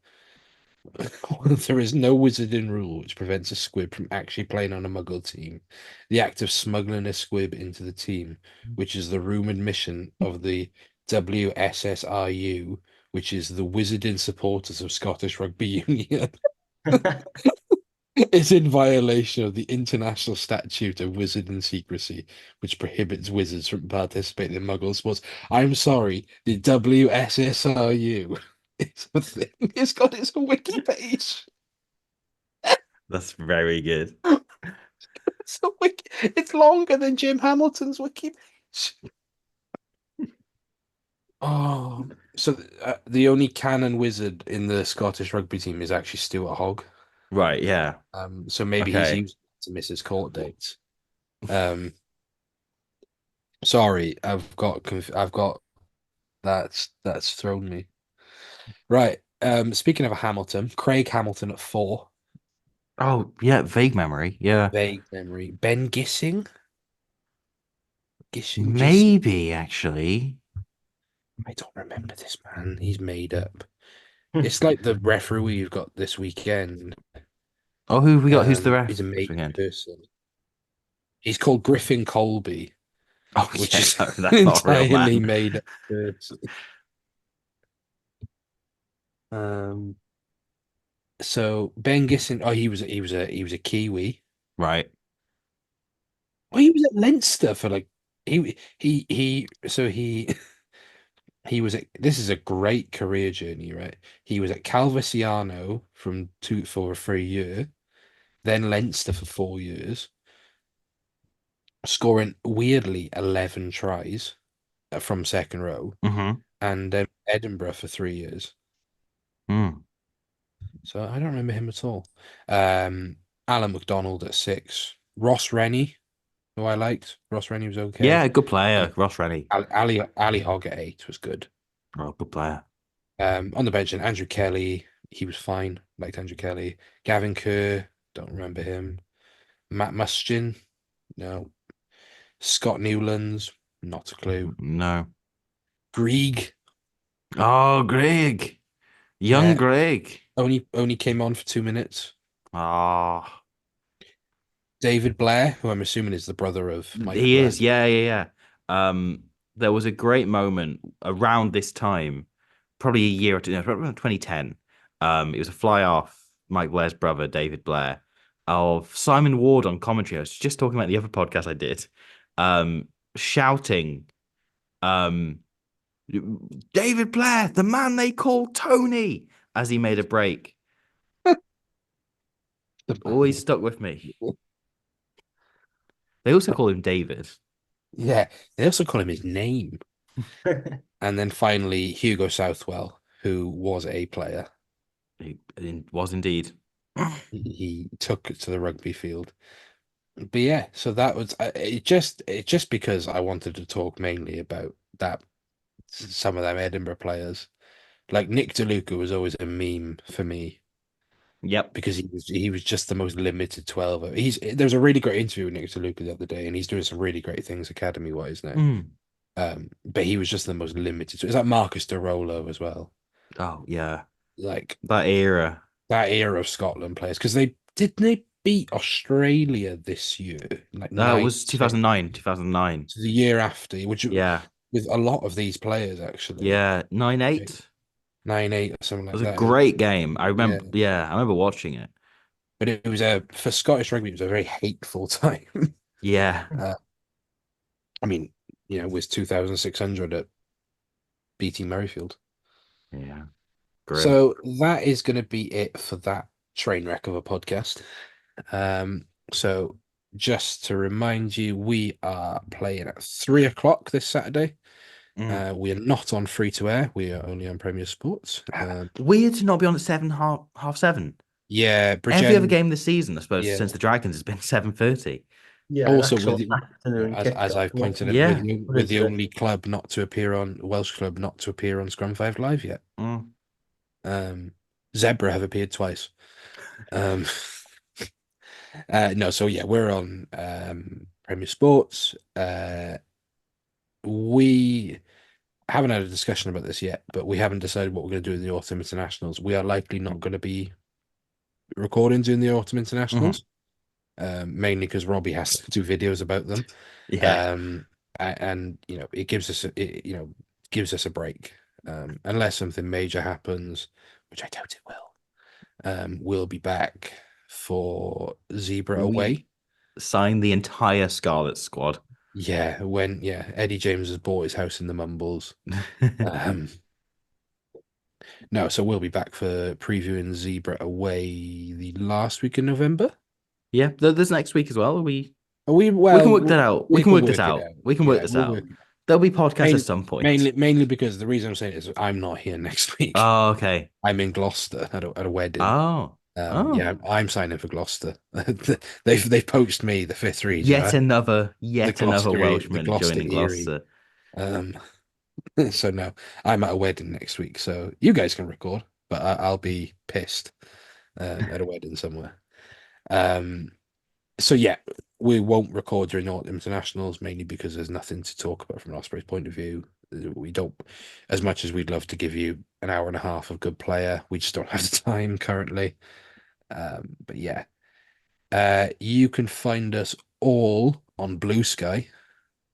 There is no wizarding rule which prevents a squib from actually playing on a muggle team. The act of smuggling a squib into the team, which is the rumored mission of the WSSRU, which is the Wizarding Supporters of Scottish Rugby Union, is in violation of the International Statute of Wizarding Secrecy, which prohibits wizards from participating in muggle sports. I'm sorry, the WSSRU is a thing. It's got its own wiki page. That's very good. It's longer than Jim Hamilton's wiki page. Oh, so the only canon wizard in the Scottish rugby team is actually Stuart Hogg. Right, yeah. So maybe he's Okay. used to miss his court dates. Um, sorry, I've got that's thrown me. Right. Speaking of Hamilton, Craig Hamilton at 4. Oh, yeah, vague memory. Yeah. Vague memory. Ben Gissing? Gissing? Maybe actually. I don't remember this man. He's made up. It's like the referee you've got this weekend. Oh, who have we got? Who's the He's a ref this made weekend? person. He's called Griffin Colby, Oh, which yeah, is no, an that's not a real entirely man. made up person. Um, so Ben Gissing, oh, he was a Kiwi. Right. Oh, he was at Leinster for like he he was at, this is a great career journey, right? He was at Calvisiano from two for a year, then Leinster for 4 years, scoring weirdly 11 tries from second row, Mm-hmm. and then Edinburgh for 3 years. Mm. So I don't remember him at all. Um, Alan McDonald at 6, Ross Rennie, who I liked. Ross Rennie was okay. Yeah, good player, Ross Rennie. Ali Hogg at 8 was good. Oh, good player. On the bench, and Andrew Kelly, he was fine. Liked Andrew Kelly. Gavin Kerr, don't remember him. Matt Mustian, no. Scott Newlands, not a clue. No. Grieg, Oh, Greg. Young yeah, Greg. only came on for 2 minutes. Ah, David Blair, who I'm assuming is the brother of Michael he Blair. is. Yeah, yeah, yeah. There was a great moment around this time, probably a year or two, no, probably around 2010. It was a fly off Mike Blair's brother, David Blair, of Simon Ward on commentary. I was just talking about the other podcast I did, shouting, um, David Blair, the man they call Tony, as he made a break. Always stuck with me. They also call him David. Yeah, they also call him his name. And then finally, Hugo Southwell, who was a player. He was indeed. He took it to the rugby field. But yeah, so that was it just because I wanted to talk mainly about that some of them Edinburgh players. Like Nick DeLuca was always a meme for me Yep. because he was just the most limited 12. There's a really great interview with Nick DeLuca the other day, and he's doing some really great things academy wise now. Mm. But he was just the most limited. So it's like Marcus de Rolo as well. Oh yeah, Like that era. that era of Scotland players because they beat Australia this year, like That was 9-2. 2009. 2009. So the year after, which Yeah, with a lot of these players actually, yeah. 9-8. It 9-8 or something like was a that. great game. I Yeah, remember. Yeah, I remember watching it. but it was a for Scottish rugby, it was a very hateful time. Yeah, uh, I mean, it was 2,600 at BT Merrifield. yeah. Grim. So that is going to be it for that train wreck of a podcast. So just to remind you, we are playing at 3 o'clock this Saturday. Mm. We are not on free to air. We are only on Premier Sports. Weird to not be on at seven, half seven. Yeah, Every other Bridgend. game this season, I suppose, Yeah. since the Dragons has been 7:30. Yeah, Also, actual afternoon as kickoff. I've pointed out, Yeah. with the only club not to appear on Welsh club not to appear on Scrum 5 Live yet. Mm. Zebra have appeared twice. Um, no, so yeah, we're on Premier Sports. We haven't had a discussion about this yet, but we haven't decided what we're going to do in the autumn internationals. We are likely not going to be recording during the autumn internationals, mainly because Robbie has to do videos about them. Yeah. And it gives us a break. Unless something major happens, which I doubt it will. We'll be back for Zebra away. Sign the entire Scarlet squad. Yeah, Eddie James has bought his house in the Mumbles. No, so we'll be back for previewing Zebra away the last week in November. Yeah, there's next week as well. We can work that out. We can work this it out. We can work this we'll out. work There'll be podcasts at some point. Mainly because the reason I'm saying it is I'm not here next week. Oh, okay. I'm in Gloucester at a wedding. Oh. Yeah, I'm signing for Gloucester. They've poached me, the fifth region. Yet another the Welshman Gloucester joining Erie. Gloucester. So no, I'm at a wedding next week, so you guys can record, but I'll be pissed at a wedding somewhere. So yeah, we won't record during all internationals, mainly because there's nothing to talk about from an Ospreys point of view. We don't, as much as we'd love to give you an hour and a half of good player, we just don't have the time currently. But yeah, you can find us all on Blue Sky.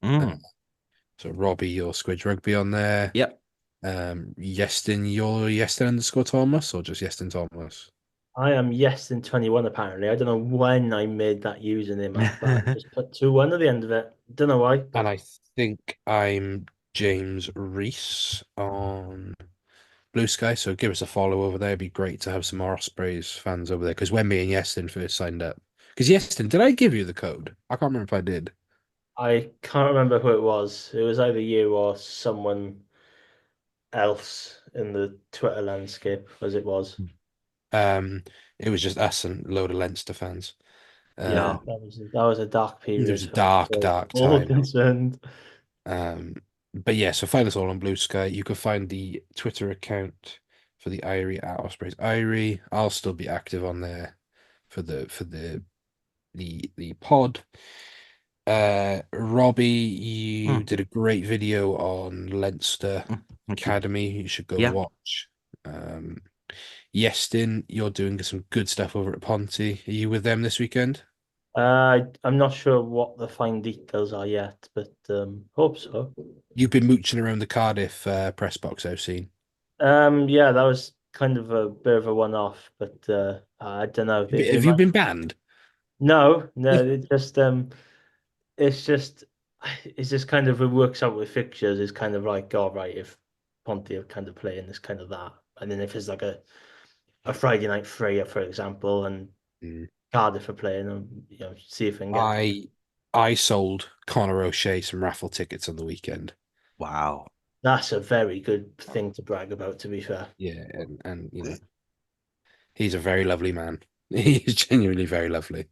So Robbie, your Squidge Rugby on there. Yep. Yestin, your Yestin_Thomas, or just Yestin Thomas? I am Yestin21 apparently. I don't know when I made that username up, but I just put 21 at the end of it. Don't know why. And I think I'm James Reese on Blue Sky. So give us a follow over there. It'd be great to have some more Ospreys fans over there. Because when me and Yestin first signed up, because Yestin, did I give you the code? I can't remember if I did. I can't remember who it was. It was either you or someone else in the Twitter landscape, as it was. It was just us and a load of Leinster fans. Yeah, that was a dark period. It was a dark time. Concerned. But yeah, so find us all on Blue Sky. You can find the Twitter account for the Irie at Ospreys Irie. I'll still be active on there for the pod. Robbie, you did a great video on Leinster Academy. You should go watch. Yestin, you're doing some good stuff over at Ponty. Are you with them this weekend? I'm not sure what the fine details are yet, but hope so. You've been mooching around the Cardiff press box, I've seen. Yeah, that was kind of a bit of a one-off, but I don't know. Have you been banned? No, it's just kind of, it works out with fixtures. It's kind of like, all right, if Ponty are kind of playing this kind of that, and then if it's like a Friday night Freya, for example, and Cardiff are playing, and see if I can get. I sold Conor O'Shea some raffle tickets on the weekend. Wow, that's a very good thing to brag about, to be fair. Yeah, and he's a very lovely man. He's genuinely very lovely.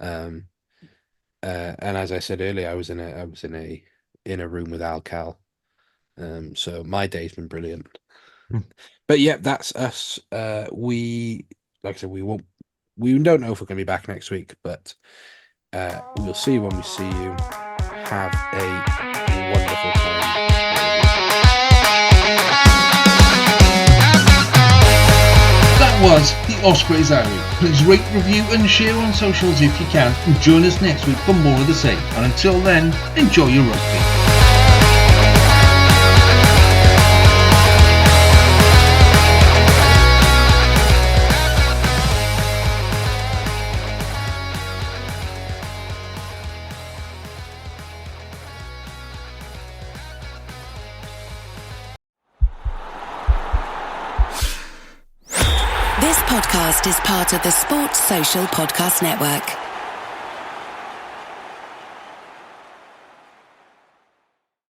And as I said earlier, I was in a room with Al Cal. So my day's been brilliant. But yeah, that's us. We, like I said, we don't know if we're going to be back next week, but we'll see you when we see you. Have a wonderful time. That was the Ospreys Irie. Please rate, review and share on socials if you can, and join us next week for more of the same. And until then, enjoy your rugby. This podcast is part of the Sports Social Podcast Network.